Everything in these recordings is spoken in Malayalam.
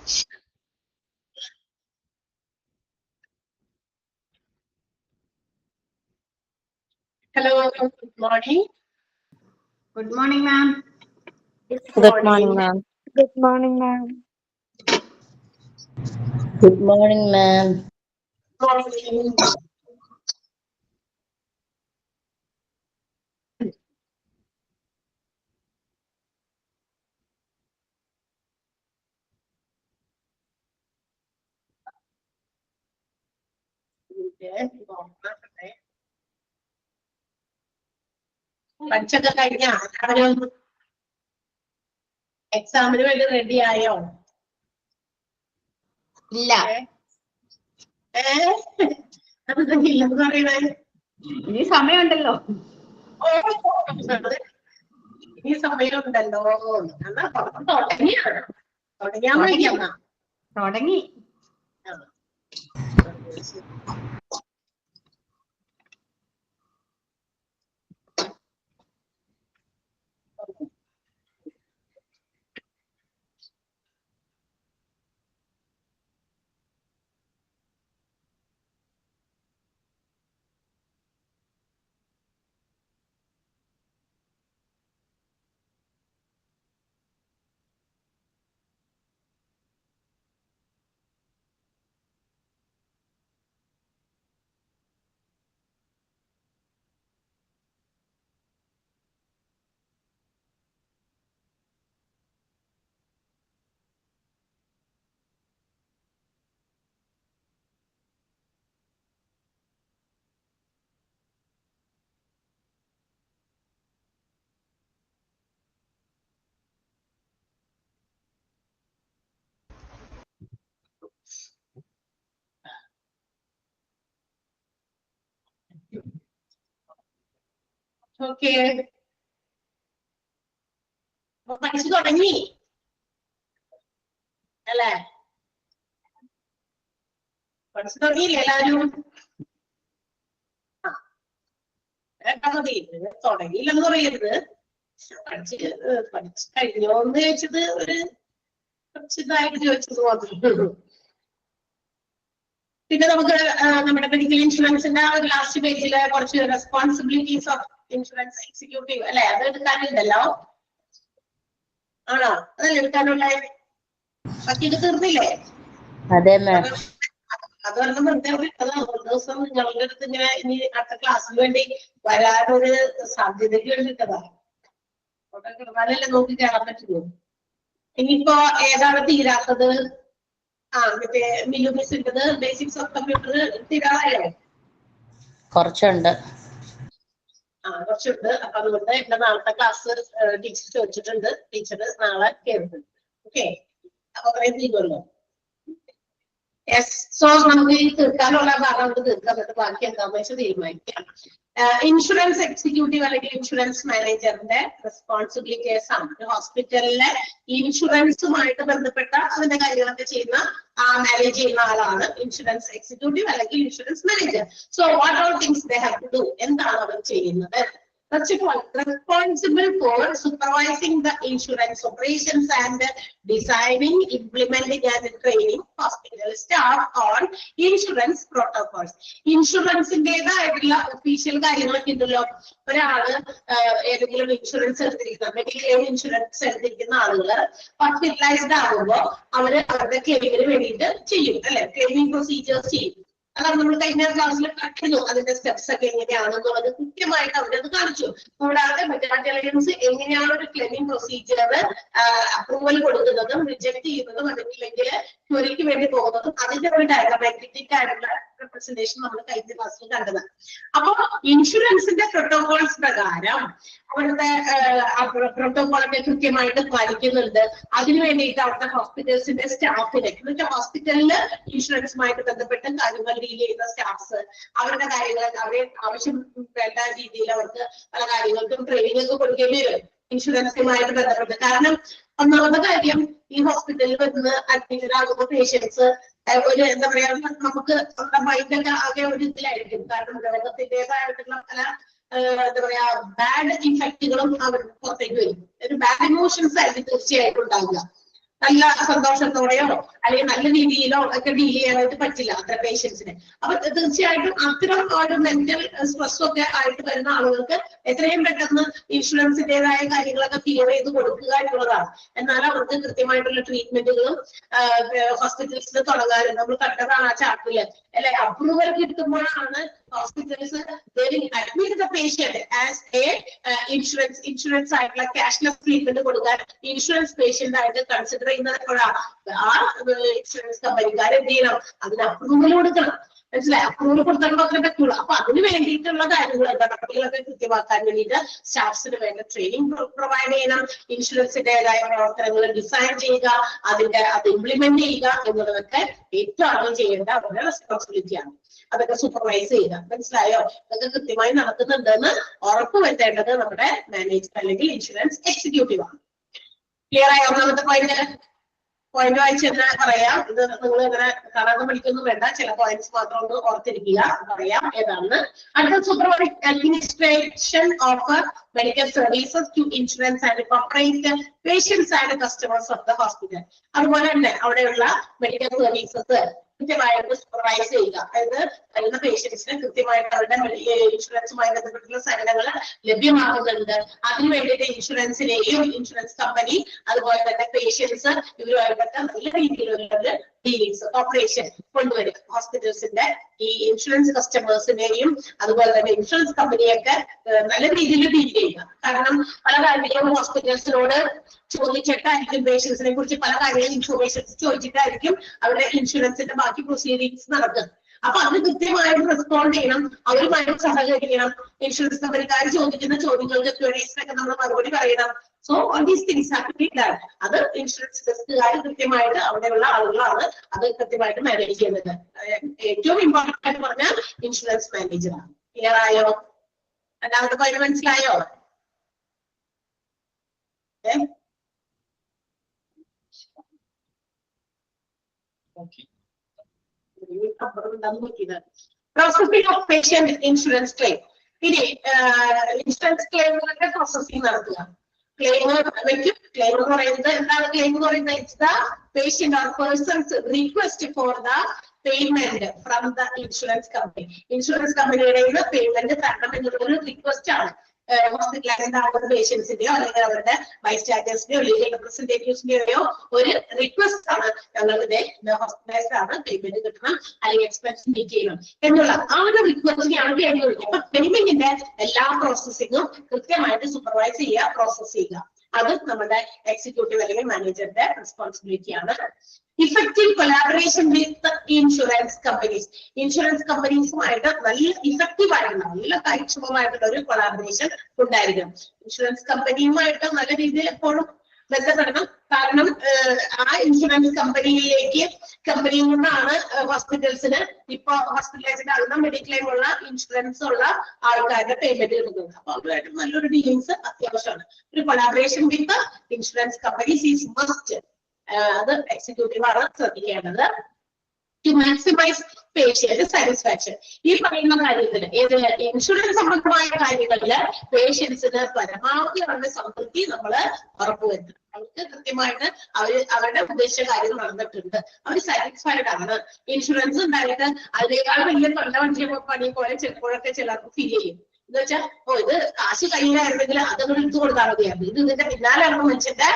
Hello, good morning. Good morning, ma'am. Good morning, ma'am. Good morning, ma'am. Good morning, ma'am. Morning. പഠിച്ചൊക്കെ കഴിഞ്ഞ എക്സാമിന് വേണ്ടി റെഡി ആയോ? ഇല്ല. ഇല്ലെന്ന് പറയണേ. ഇനി സമയമുണ്ടല്ലോ. ഇനി സമയമുണ്ടല്ലോ. എന്നാ തുടങ്ങിയാ മതി. എന്നാ തുടങ്ങി. ഓക്കെ, പഠിച്ചു തുടങ്ങി അല്ലേ? പഠിച്ചു തുടങ്ങിയില്ലേ എല്ലാരും? മതി, തുടങ്ങിയില്ലെന്ന് പറയരുത്. പഠിച്ച് കഴിഞ്ഞോന്ന് ചോദിച്ചത് ഒരു കുറച്ച് ഇതായിട്ട് ചോദിച്ചത് മാത്രമേ. പിന്നെ നമുക്ക് നമ്മുടെ മെഡിക്കൽ ഇൻഷുറൻസിന്റെ ലാസ്റ്റ് പേജില് കുറച്ച് റെസ്പോൺസിബിലിറ്റീസ് ഓഫ് ഇൻഷുറൻസ് എക്സിക്യൂട്ടീവ് അല്ലെ, അത് എടുക്കാനുണ്ടല്ലോ. ആണോ? അതല്ലേ എടുക്കാനുള്ള? ബാക്കിയൊക്കെ തീർന്നില്ലേ? അതെ മാം. അത് പറഞ്ഞ വെറുതെ വിട്ടതാ. ഒരു ദിവസം ഞങ്ങളുടെ അടുത്ത് ഇങ്ങനെ ഇനി അടുത്ത ക്ലാസ്സിന് വേണ്ടി വരാനൊരു സാധ്യതയ്ക്ക് വേണ്ടിട്ടതാ. അവിടെ കിടന്നാലല്ലേ നോക്കി കയറാൻ പറ്റുള്ളൂ. ഇനിയിപ്പോ ഏതാണ് തീരാത്തത്? മറ്റേ മിലു മിസ്സിൻ്റെത് ബേസിക്സ് ഓഫ് കമ്പ്യൂട്ടർ തീരാറായോ? കുറച്ചുണ്ട്. കുറച്ചുണ്ട്. അപ്പൊ അതുകൊണ്ട് എന്റെ നാളത്തെ ക്ലാസ് ടീച്ചർ ചോദിച്ചിട്ടുണ്ട്. ടീച്ചർ നാളെ കേൾക്കുന്നുണ്ട്. ഓക്കെ, അപ്പൊ പറയാൻ തീരുമല്ലോ. യെസ്, സോ നമുക്ക് ഈ തീർക്കാനുള്ള ഭാഗം നമുക്ക് തീർക്കാൻ പറ്റും. ബാക്കി എന്താണെന്ന് വെച്ചാൽ തീരുമാനിക്കാം. ഇൻഷുറൻസ് എക്സിക്യൂട്ടീവ് അല്ലെങ്കിൽ ഇൻഷുറൻസ് മാനേജറിന്റെ റെസ്പോൺസിബിലിറ്റീസ് ആണ്. ഒരു ഹോസ്പിറ്റലിലെ ഇൻഷുറൻസുമായിട്ട് ബന്ധപ്പെട്ട അതിന്റെ കാര്യങ്ങളൊക്കെ ചെയ്യുന്ന മാനേജ് ചെയ്യുന്ന ആളാണ് ഇൻഷുറൻസ് എക്സിക്യൂട്ടീവ് അല്ലെങ്കിൽ insurance manager. So what all things they have to do? എന്താണ് അവർ ചെയ്യുന്നത്? First of all, responsible for supervising the insurance operations and designing, implementing and training hospital staff on insurance protocols. ഇൻഷുറൻസിന്റേതായിട്ടുള്ള ഒഫീഷ്യൽ കാര്യങ്ങളൊക്കെ ഉണ്ടല്ലോ. ഒരാള് ഏതെങ്കിലും ഇൻഷുറൻസ് എടുത്തിരിക്കുന്ന മെഡിക്കൽ ഇൻഷുറൻസ് എടുത്തിരിക്കുന്ന ആളുകള് ഹോസ്പിറ്റലൈസ്ഡ് ആകുമ്പോൾ അവര് അവരുടെ ക്ലെയിമിന് വേണ്ടിയിട്ട് ചെയ്യും അല്ലെ, ക്ലെയിമിംഗ് പ്രൊസീജിയേഴ്സ് ചെയ്യും. അതാണ് നമ്മൾ കഴിഞ്ഞ ക്ലാസ്സിൽ കണ്ടു. അതിന്റെ സ്റ്റെപ്സ് ഒക്കെ എങ്ങനെയാണെന്നുള്ളത് കൃത്യമായിട്ട് അവരത് കാണിച്ചു. കൂടാതെ മെറ്റേണിറ്റി അലയൻസ് എങ്ങനെയാണ് ഒരു ക്ലെയിമിംഗ് പ്രൊസീജിയർ അപ്രൂവൽ കൊടുക്കുന്നതും റിജക്ട് ചെയ്യുന്നതും അല്ലെങ്കിൽ ക്യൂരിക്ക് വേണ്ടി പോകുന്നതും അതിന്റെ ഒരു ഡയഗ്രമാറ്റിക് ആയിട്ടുള്ള റെപ്രസെന്റേഷൻ നമ്മൾ കഴിഞ്ഞ ക്ലാസ്സിൽ കണ്ടത്. അപ്പൊ ഇൻഷുറൻസിന്റെ പ്രോട്ടോകോൾസ് പ്രകാരം അവരുടെ പ്രോട്ടോകോളൊക്കെ കൃത്യമായിട്ട് പാലിക്കുന്നുണ്ട്. അതിനു വേണ്ടിയിട്ട് അവിടുത്തെ ഹോസ്പിറ്റൽസിന്റെ സ്റ്റാഫിനെ എന്നുവെച്ചാൽ ഹോസ്പിറ്റലില് ഇൻഷുറൻസുമായിട്ട് ബന്ധപ്പെട്ട കാര്യങ്ങൾ ഡീൽ ചെയ്യുന്ന സ്റ്റാഫ്സ് അവരുടെ കാര്യങ്ങൾ അവരെ ആവശ്യം വേണ്ട രീതിയിൽ അവർക്ക് പല കാര്യങ്ങൾക്കും ട്രെയിനിങ് ഒക്കെ കൊടുക്കേണ്ടി വരും ഇൻഷുറൻസുമായിട്ട് ബന്ധപ്പെട്ട്. കാരണം ഒന്നാമത്തെ കാര്യം, ഈ ഹോസ്പിറ്റലിൽ വരുന്ന അഡ്മിറ്റഡ് ആകുന്ന പേഷ്യൻസ് ഒരു എന്താ പറയാ, നമുക്ക് നമ്മുടെ മൈൻഡൊക്കെ ആകെ ഒരു ഇതിലായിരിക്കും. കാരണം രോഗത്തിൻ്റെതായിട്ടുള്ള പല എന്താ പറയാ ബാഡ് ഇഫക്റ്റുകളും അവർ പുറത്തേക്ക് വരും. ഒരു ബാഡ് ഇമോഷൻസ് ആയിരിക്കും തീർച്ചയായിട്ടും ഉണ്ടാവുക. നല്ല സന്തോഷത്തോടെയോ അല്ലെങ്കിൽ നല്ല രീതിയിലോ ഒക്കെ ഡീൽ ചെയ്യാനായിട്ട് പറ്റില്ല അത്ര പേഷ്യൻസിന്. അപ്പൊ തീർച്ചയായിട്ടും അത്തരം ഒരു മെന്റൽ സ്ട്രെസ് ഒക്കെ ആയിട്ട് വരുന്ന ആളുകൾക്ക് എത്രയും പെട്ടെന്ന് ഇൻഷുറൻസിന്റേതായ കാര്യങ്ങളൊക്കെ ക്ലിയർ ചെയ്ത് കൊടുക്കുക എന്നുള്ളതാണ്. എന്നാൽ അവർക്ക് കൃത്യമായിട്ടുള്ള ട്രീറ്റ്മെന്റുകളും ഹോസ്പിറ്റൽസിൽ തുടങ്ങാനും നമ്മൾ കണ്ടതാണ് ആ ചാർട്ടില് അല്ലെ. അപ്രൂവൽ കിട്ടുമ്പോഴാണ് hospitals admit the patient as a insurance ആയിട്ടുള്ള ക്യാഷ്ലെസ് ട്രീറ്റ്മെന്റ് കൊടുക്കാൻ ഇൻഷുറൻസ് പേഷ്യന്റ് ആയിട്ട് കൺസിഡർ ചെയ്യുന്നത് എപ്പോഴാണ് ആ ഇൻഷുറൻസ് കമ്പനിക്കാർ എന്ത് ചെയ്യണം, അതിന് അപ്രൂവൽ കൊടുക്കണം. മനസ്സിലായി? അപ്രൂവൽ കൊടുത്താൽ മാത്രമേ പറ്റുള്ളൂ. അപ്പൊ അതിന് വേണ്ടിയിട്ടുള്ള കാര്യങ്ങൾ നടപടികളൊക്കെ കൃത്യമാക്കാൻ വേണ്ടിയിട്ട് സ്റ്റാഫ്സിന് വേണ്ട ട്രെയിനിങ് പ്രൊവൈഡ് ചെയ്യണം. ഇൻഷുറൻസിന്റേതായ പ്രവർത്തനങ്ങൾ ഡിസൈൻ ചെയ്യുക, അത് ഇംപ്ലിമെന്റ് ചെയ്യുക എന്നുള്ളതൊക്കെ ഏറ്റവും ആദ്യം ചെയ്യേണ്ട അവരുടെ റെസ്പോൺസിബിലിറ്റിയാണ്. അതൊക്കെ സൂപ്പർവൈസ് ചെയ്യുക. മനസ്സിലായോ? അതൊക്കെ കൃത്യമായി നടക്കുന്നുണ്ടെന്ന് ഉറപ്പുവരുത്തേണ്ടത് നമ്മുടെ മാനേജർ അല്ലെങ്കിൽ ഇൻഷുറൻസ് എക്സിക്യൂട്ടീവ് ആണ്. ക്ലിയർ ആയോ? ഒന്നാമത്തെ പോയിന്റ് വായിച്ച് തന്നെ പറയാം. ഇത് നിങ്ങൾ ഇങ്ങനെ കാണാതെ പഠിക്കൊന്നും വേണ്ട, ചില പോയിന്റ്സ് മാത്രം ഒന്ന് ഓർത്തിരിക്കുക. പറയാം ഏതാണെന്ന്. അടുത്ത supervise administration of medical services to insurance and corporate patients and customers of the hospital. അതുപോലെ തന്നെ അവിടെയുള്ള മെഡിക്കൽ സർവീസസ് കൃത്യമായിട്ട് സൂപ്പർവൈസ് ചെയ്യുക. അതായത് വരുന്ന പേഷ്യൻസിന് കൃത്യമായിട്ട് അവരുടെ ഇൻഷുറൻസുമായി ബന്ധപ്പെട്ടുള്ള സേവനങ്ങൾ ലഭ്യമാകുന്നുണ്ട്. അതിനു വേണ്ടിയിട്ട് ഇൻഷുറൻസ് കമ്പനി അതുപോലെ തന്നെ പേഷ്യൻസ് ഇവരുമായിട്ടൊക്കെ നല്ല രീതിയിലുള്ള ഡീലിങ്സ് കോപ്പറേഷൻ കൊണ്ടുവരും. ഹോസ്പിറ്റൽസിന്റെ ഈ ഇൻഷുറൻസ് കസ്റ്റമേഴ്സിനെയും അതുപോലെ തന്നെ ഇൻഷുറൻസ് കമ്പനിയൊക്കെ നല്ല രീതിയിൽ ഡീൽ ചെയ്യുക. കാരണം പല കാര്യങ്ങളും ഹോസ്പിറ്റൽസിനോട് ചോദിച്ചിട്ടായിരിക്കും പേഷ്യൻസിനെ കുറിച്ച് പല കാര്യങ്ങളും ഇൻഫോർമേഷൻസ് ചോദിച്ചിട്ടായിരിക്കും അവരുടെ ഇൻഷുറൻസിന്റെ ബാക്കി പ്രൊസീഡിങ്സ് നടക്കുക. അപ്പൊ അതിന് കൃത്യമായിട്ട് റെസ്പോണ്ട് ചെയ്യണം, അവരുമായിട്ട് സഹകരിക്കണം. ഇൻഷുറൻസ് കമ്പനിക്കാർ ചോദിക്കുന്ന ചോദ്യങ്ങൾക്ക് ക്വയറീസിനൊക്കെ നമ്മൾ മറുപടി പറയണം. So all these things have to be done. അത് ഇൻഷുറൻസ് ഡെസ്കുകാർ കൃത്യമായിട്ട് അവിടെയുള്ള ആളുകളാണ് അത് കൃത്യമായിട്ട് മാനേജ് ചെയ്യുന്നത്. ഏറ്റവും ഇമ്പോർട്ടന്റ് ആയിട്ട് പറഞ്ഞാൽ ഇൻഷുറൻസ് മാനേജറാണ്. ക്ലിയർ ആയോ? രണ്ടാമത്തെ പോയിന്റ് മനസ്സിലായോ? Processing of patient insurance claim. ഇനി ഇൻഷുറൻസ് ക്ലെയിമുകളുടെ പ്രോസസിംഗ് നടത്തുക. ക്ലെയിം വെക്കും. ക്ലെയിം എന്ന് പറയുന്നത് എന്താണ്? ക്ലെയിം എന്ന് പറയുന്നത് it's the patient or person's request for the payment from the insurance company. Insurance കമ്പനിയുടെ പേയ്മെന്റ് തരണം എന്നുള്ളൊരു റിക്വസ്റ്റ് ആണ്. ഹോസ്പിറ്റലിൽ പേഷ്യൻസിന്റെയോ അല്ലെങ്കിൽ അവരുടെ ബൈസ്റ്റാൻഡേഴ്സിന്റെയോ ലീഗൽ റെപ്രസെന്റേറ്റീവ്സിന്റെയോ ഒരു റിക്വസ്റ്റ് ആണ്. ഞങ്ങളുടെ ഹോസ്പിറ്റലൈസ്ഡ് ആണ്, പേയ്മെന്റ് കിട്ടണം അല്ലെങ്കിൽ എക്സ്പെൻസ് മീറ്റ് ചെയ്യണം എന്നുള്ള ആ ഒരു റിക്വസ്റ്റിനെയാണ് ക്ലെയിം വിളിക്കുക. അപ്പൊ ക്ലെയിമിങ്ങിന്റെ എല്ലാ പ്രോസസ്സിങ്ങും കൃത്യമായിട്ട് സൂപ്പർവൈസ് ചെയ്യുക, പ്രോസസ് ചെയ്യുക. അത് നമ്മുടെ എക്സിക്യൂട്ടീവ് അല്ലെങ്കിൽ മാനേജറുടെ റെസ്പോൺസിബിലിറ്റിയാണ്. Effective collaboration with insurance companies. ഇൻഷുറൻസ് കമ്പനീസുമായിട്ട് നല്ല ഇഫക്റ്റീവ് ആയിട്ടുള്ള നല്ല കാര്യക്ഷമമായിട്ടുള്ള ഒരു കൊളാബറേഷൻ ഉണ്ടായിരിക്കണം. ഇൻഷുറൻസ് കമ്പനിയുമായിട്ട് നല്ല രീതിയിൽ എപ്പോഴും ബന്ധപ്പെടണം. കാരണം ആ ഇൻഷുറൻസ് കമ്പനിയിൽ നിന്നാണ് ഹോസ്പിറ്റൽസിന് ഇപ്പൊ ഹോസ്പിറ്റലൈസ്ഡ് ആകുന്ന മെഡിക്ലെയിം ഉള്ള ഇൻഷുറൻസ് ഉള്ള ആൾക്കാരുടെ പേയ്മെന്റ് കിട്ടുന്നത്. അപ്പൊ അവരുമായിട്ട് നല്ലൊരു ഡീലിങ്സ് അത്യാവശ്യമാണ്. ഒരു collaboration with insurance companies is must. അത് എക്സിക്യൂട്ടീവ് ആണ് ശ്രദ്ധിക്കേണ്ടത്. To maximise patient satisfaction. ഈ പറയുന്ന കാര്യത്തില് ഏത് ഇൻഷുറൻസ് സംബന്ധമായ കാര്യങ്ങളില് പേഷ്യൻസിന് പരമാവധി അവരുടെ സംതൃപ്തി നമ്മൾ ഉറപ്പുവരുത്തണം. അവർക്ക് കൃത്യമായിട്ട് അവരുടെ ഉദ്ദേശിച്ച കാര്യം നടന്നിട്ടുണ്ട്, അവർ സാറ്റിസ്ഫൈഡ് ആണ്. ഇൻഷുറൻസ് ഉണ്ടായിട്ട് അതിനേക്കാൾ വലിയ പണി പോലെ ചിലപ്പോഴൊക്കെ ചിലർക്ക് ഫീൽ ചെയ്യും. എന്ന് വെച്ചാൽ ഇത് കാശ് കയ്യിലായിരുന്നെങ്കിൽ അതങ്ങോട്ട് എടുത്തു കൊടുത്താൽ മതിയായിരുന്നു, ഇത് ഇതിന്റെ പിന്നാലെയാണ് മനുഷ്യന്റെ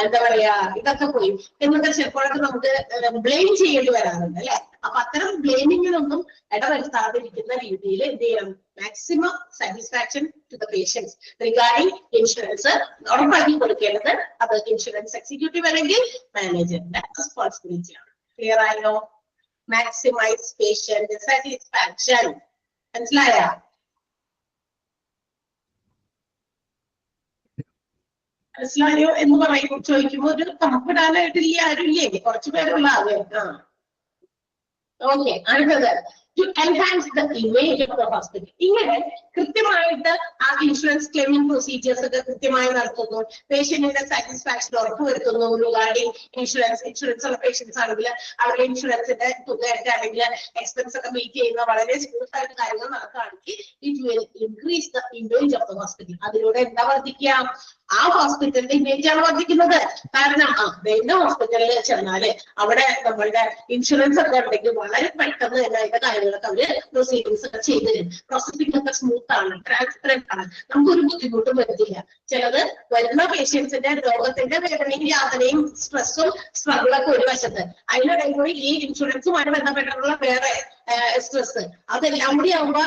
എന്താ പറയാ ഇതൊക്കെ പോയി എന്നൊക്കെ ചിലപ്പോഴൊക്കെ നമുക്ക് ബ്ലെയിം ചെയ്യേണ്ടി വരാറുണ്ട് അല്ലെ. അപ്പൊ അത്തരം ബ്ലെയിമിങ്ങിനൊന്നും ഇടവരുത്താതിരിക്കുന്ന രീതിയിൽ എന്ത് ചെയ്യണം? Maximum satisfaction to the patients regarding insurance ഉറപ്പാക്കി കൊടുക്കേണ്ടത് അത് ഇൻഷുറൻസ് എക്സിക്യൂട്ടീവ് അല്ലെങ്കിൽ മാനേജറിന്റെ റെസ്പോൺസിബിലിറ്റിയാണ്. ക്ലിയർ ആയോ? Maximise patient satisfaction. മനസ്സിലായ? മനസ്സിലായോ എന്ന് പറയുമ്പോൾ ചോദിക്കുമ്പോൾ ഒരു കമ്പിടാനായിട്ടില്ല ആരും ഇല്ലേ? കുറച്ചു പേരുള്ള ആകെ. ഓക്കെ. അടുത്തത് to enhance the image of the hospital. ഇങ്ങനെ കൃത്യമായിട്ട് ആ ഇൻഷുറൻസ് ക്ലെയിമിംഗ് പ്രൊസീജിയേഴ്സ് ഒക്കെ കൃത്യമായി നടത്തുന്നു, പേഷ്യന്റിന്റെ സാറ്റിസ്ഫാക്ഷൻ ഉറപ്പുവരുത്തുന്നു. റിഗാർഡിംഗ് ഇൻഷുറൻസ് ഉള്ള പേഷ്യൻസ് ആണെങ്കിൽ അവരുടെ ഇൻഷുറൻസിന്റെ തുകയൊക്കെ അല്ലെങ്കിൽ എക്സ്പെൻസ് ഒക്കെ മീറ്റ് ചെയ്യുന്ന വളരെ സ്മൂത്ത് ആയിട്ട് കാര്യങ്ങൾ നടക്കുകയാണെങ്കിൽ it will increase the image of the hospital. അതിലൂടെ എന്താ വർദ്ധിക്കുക? ആ ഹോസ്പിറ്റലിന്റെ ഇമേജ് ആണ് വർദ്ധിക്കുന്നത്. കാരണം വേണ്ട ഹോസ്പിറ്റലിൽ ചെന്നാല് അവിടെ നമ്മളുടെ ഇൻഷുറൻസ് ഒക്കെ ഉണ്ടെങ്കിൽ വളരെ പെട്ടെന്ന് തന്നെ അതിന്റെ കാര്യങ്ങളൊക്കെ അവര് പ്രൊസീഡിങ്സ് ഒക്കെ ചെയ്ത് തരും. പ്രോസസിംഗ് ഒക്കെ സ്മൂത്ത് ആണ്, ട്രാൻസ്പെറന്റ് ആണ്, നമുക്കൊരു ബുദ്ധിമുട്ടും വരുന്നില്ല. ചിലത് വരുന്ന പേഷ്യൻസിന്റെ രോഗത്തിന്റെ വേദനയും യാതനയും സ്ട്രെസ്സും സ്ട്രഗിളൊക്കെ ഒരു വശത്ത്, അതിനിടയിൽ കൂടി ഈ ഇൻഷുറൻസുമായി ബന്ധപ്പെട്ടിട്ടുള്ള വേറെ സ്ട്രെസ്, അതെല്ലാം കൂടി ആകുമ്പോ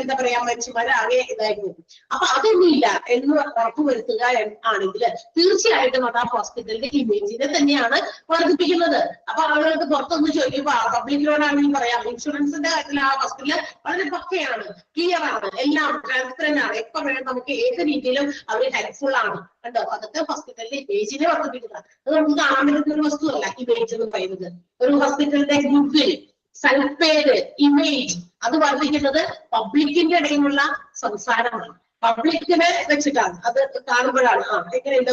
എന്താ പറയാ മനുഷ്യന്മാരാകെ ഇതായി പോകും. അപ്പൊ അതൊന്നുമില്ല എന്ന് ഉറപ്പുവരുത്തുക ആണെങ്കിൽ തീർച്ചയായിട്ടും അത് ആ ഹോസ്പിറ്റലിന്റെ ഇമേജിനെ തന്നെയാണ് വർദ്ധിപ്പിക്കുന്നത്. അപ്പൊ ആളുകൾക്ക് പുറത്തൊന്ന് ചോദിക്കുമ്പോ പബ്ലിക്കിനോടാണെങ്കിൽ പറയാം ഇൻഷുറൻസിന്റെ കാര്യത്തിൽ ആ ഹോസ്പിറ്റല് വളരെ പക്കയാണ്, ക്ലിയർ ആണ്, എല്ലാം ട്രാൻസ്പെറന്റ് ആണ്, എപ്പോ വേണം നമുക്ക് ഏത് രീതിയിലും അവർ ഹെൽപ്ഫുൾ ആണ്. കണ്ടോ, അതൊക്കെ ഹോസ്പിറ്റലിന്റെ ഇമേജിനെ വർദ്ധിപ്പിക്കുക. അത് നമുക്ക് കാണാൻ പറ്റുന്ന ഒരു വസ്തുവല്ല ഇമേജ് എന്ന് പറയുന്നത്. ഒരു ഹോസ്പിറ്റലിന്റെ ഗുഡ്വിൽ, സൽപ്പേര്, ഇമേജ് അത് വർദ്ധിക്കുന്നത് പബ്ലിക്കിന്റെ ഇടയിലുള്ള സംസാരമാണ്. പബ്ലിക്കിനെ വെച്ചിട്ടാണ് അത് കാണുമ്പോഴാണ് എങ്ങനെയുണ്ട്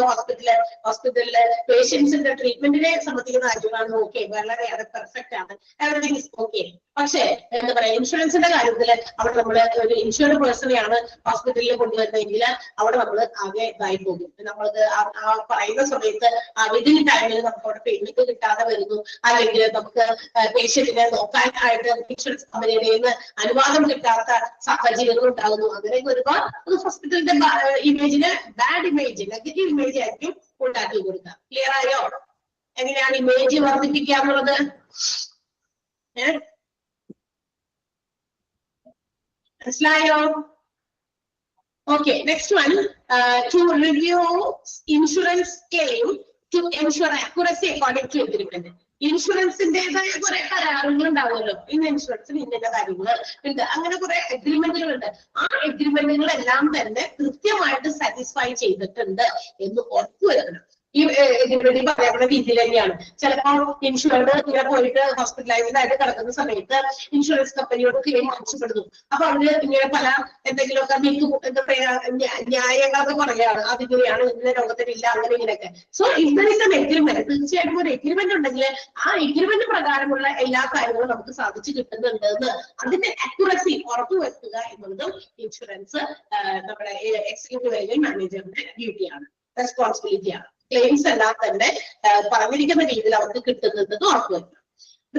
ഹോസ്പിറ്റലിലെ പേഷ്യൻസിന്റെ ട്രീറ്റ്മെന്റിനെ സംബന്ധിക്കുന്ന കാര്യങ്ങളാണ്. ഓക്കെ, വളരെ പെർഫെക്റ്റ് ആണ്, എവറിത്തിങ് ഇസ് ഓക്കെ. പക്ഷെ എന്താ പറയാ ഇൻഷുറൻസിന്റെ കാര്യത്തില് അവിടെ നമ്മള് ഒരു ഇൻഷുർഡ് പേഴ്സണെയാണ് ഹോസ്പിറ്റലിൽ കൊണ്ടുവരുന്നതെങ്കിൽ അവിടെ നമ്മൾ ആകെ ഇതായി പോകും. നമ്മൾക്ക് ആ പറയുന്ന സമയത്ത് വിതിൻ ടൈമിൽ നമുക്ക് അവിടെ പേയ്മെന്റ് കിട്ടാതെ വരുന്നു, അല്ലെങ്കിൽ നമുക്ക് പേഷ്യന്റിനെ നോക്കാൻ ആയിട്ട് ഇൻഷുറൻസ് കമ്പനിയുടെ നിന്ന് അനുവാദം കിട്ടാത്ത സാഹചര്യങ്ങൾ ഉണ്ടാകുന്നു. അങ്ങനെയൊക്കെ ഒരുപാട് ഹോസ്പിറ്റലിന്റെ ഇമേജിന് ബാഡ് ഇമേജ്, നെഗറ്റീവ് ഇമേജ് ആയിരിക്കും ഉണ്ടാക്കി കൊടുക്കുക. ക്ലിയർ ആയോ? എങ്ങനെയാണ് ഇമേജ് വർദ്ധിപ്പിക്കുക എന്നുള്ളത്? മനസ്സിലായോ? Okay, next one, to review insurance claim to ensure accuracy according to agreement. ഇൻഷുറൻസിന്റേതായ കുറെ കരാറുകൾ ഉണ്ടാവുമല്ലോ, ഇന്ന് ഇൻഷുറൻസിന് ഇന്ന കാര്യങ്ങൾ ഉണ്ട്, അങ്ങനെ കുറെ എഗ്രിമെന്റുകൾ ഉണ്ട്. ആ എഗ്രിമെന്റുകളെല്ലാം തന്നെ കൃത്യമായിട്ട് സാറ്റിസ്ഫൈ ചെയ്തിട്ടുണ്ട് എന്ന് ഉറപ്പുവരുത്തണം. ഈ എഗ്രിമെന്റ് പറയുന്ന രീതിയിൽ തന്നെയാണ്. ചിലപ്പോൾ ഇൻഷുറൻസ് ഇങ്ങനെ പോയിട്ട് ഹോസ്പിറ്റലൈസ്ഡ് ആയിട്ട് കിടക്കുന്ന സമയത്ത് ഇൻഷുറൻസ് കമ്പനിയോട് ക്ലെയിം ആവശ്യപ്പെടുന്നു. അപ്പൊ അവര് ഇങ്ങനെ പല എന്തെങ്കിലുമൊക്കെ എന്താ പറയാ ന്യായങ്ങളൊക്കെ പറയുകയാണ്, അതിങ്ങനെയാണ്, ഇന്ന രോഗത്തിനില്ല, അങ്ങനെ ഇങ്ങനെയൊക്കെ. സോ ഇന്നത്തെ എഗ്രിമെന്റ്, തീർച്ചയായിട്ടും ഒരു എഗ്രിമെന്റ് ഉണ്ടെങ്കിൽ ആ എഗ്രിമെന്റ് പ്രകാരമുള്ള എല്ലാ കാര്യങ്ങളും നമുക്ക് സാധിച്ചു കിട്ടുന്നുണ്ട് എന്ന് അതിന്റെ അക്യുറസി ഉറപ്പുവരുത്തുക എന്നുള്ളതും ഇൻഷുറൻസ് നമ്മുടെ എക്സിക്യൂട്ടീവ് മാനേജറിന്റെ ഡ്യൂട്ടിയാണ്, റെസ്പോൺസിബിലിറ്റിയാണ്. ക്ലെയിംസ് എല്ലാം തന്നെ പറഞ്ഞിരിക്കുന്ന രീതിയിൽ അവർക്ക് കിട്ടുന്നത് ഉറപ്പുവരുത്തണം.